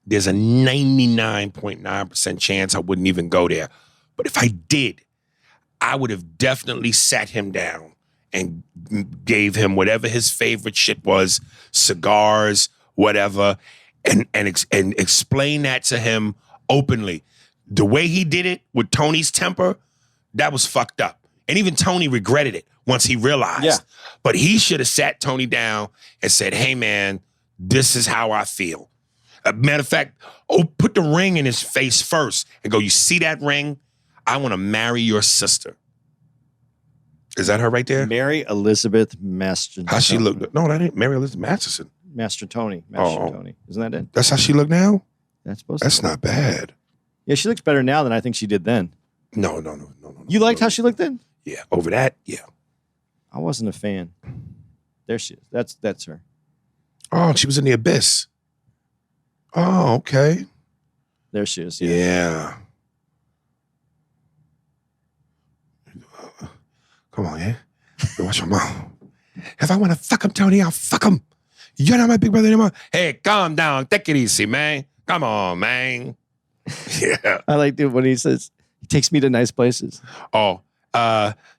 S4: There's a 99.9% chance I wouldn't even go there. But if I did, I would have definitely sat him down and gave him whatever his favorite shit was, cigars, whatever, and explain that to him openly. The way he did it with Tony's temper, that was fucked up. And even Tony regretted it once he realized.
S1: Yeah.
S4: But he should have sat Tony down and said, hey, man, this is how I feel. Matter of fact, put the ring in his face first and go, you see that ring? I want to marry your sister. Is that her right there?
S1: Mary Elizabeth Masterton.
S4: How she look? No, that ain't Mary Elizabeth Masterson.
S1: Master Tony. Tony. Isn't that it?
S4: That's how she look now?
S1: That's
S4: not bad.
S1: Yeah, she looks better now than I think she did then.
S4: No.
S1: You liked how she looked then?
S4: Yeah, over that, yeah.
S1: I wasn't a fan. There she is. That's her.
S4: Oh, she was in the Abyss. Oh, okay.
S1: There she is.
S4: Yeah. Come on, yeah? Watch your mouth. If I want to fuck him, Tony, I'll fuck him. You're not my big brother anymore. Hey, calm down. Take it easy, man. Come on, man. Yeah.
S1: I like it when he says, he takes me to nice places.
S4: Oh,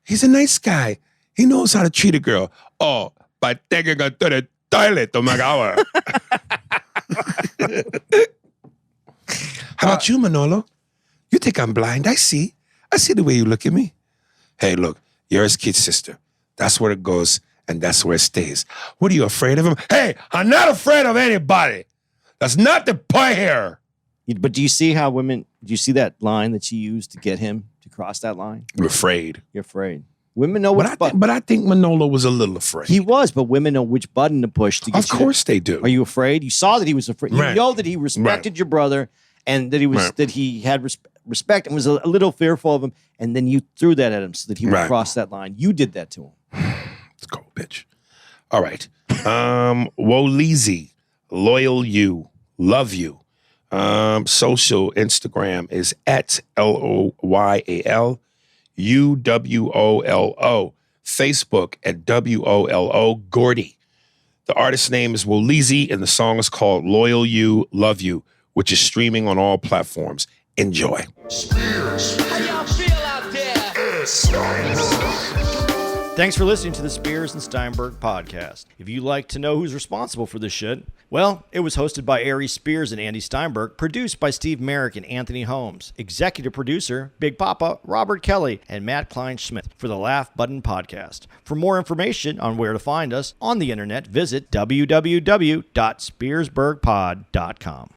S4: he's a nice guy. He knows how to treat a girl. Oh, by taking her to the toilet to make hour. How about you, Manolo? You think I'm blind? I see the way you look at me. Hey, look, you're his kid's sister. That's where it goes, and that's where it stays. What are you afraid of him? Hey, I'm not afraid of anybody. That's not the point here.
S1: But do you see that line that she used to get him to cross that line?
S4: You're afraid.
S1: You're afraid. Women know which button.
S4: But I think Manolo was a little afraid.
S1: He was, but women know which button to push to get
S4: Of course they do.
S1: Are you afraid? You saw that he was afraid.
S4: Right.
S1: You know that he respected your brother and that he had respect and was a little fearful of him, and then you threw that at him so that he would cross that line. You did that to him.
S4: It's cold, bitch. All right. Woleezy, loyal you, love you. Social Instagram is at LOYALUWOLO. Facebook at WOLO Gordy. The artist's name is Woleezy, and the song is called Loyal You, Love You, which is streaming on all platforms. Enjoy.
S2: How y'all feel out there?
S1: Thanks for listening to the Spears and Steinberg podcast. If you'd like to know who's responsible for this shit, well, it was hosted by Ari Spears and Andy Steinberg, produced by Steve Merrick and Anthony Holmes, executive producer, Big Papa, Robert Kelly, and Matt Kleinschmidt for the Laugh Button podcast. For more information on where to find us on the internet, visit www.spearsbergpod.com.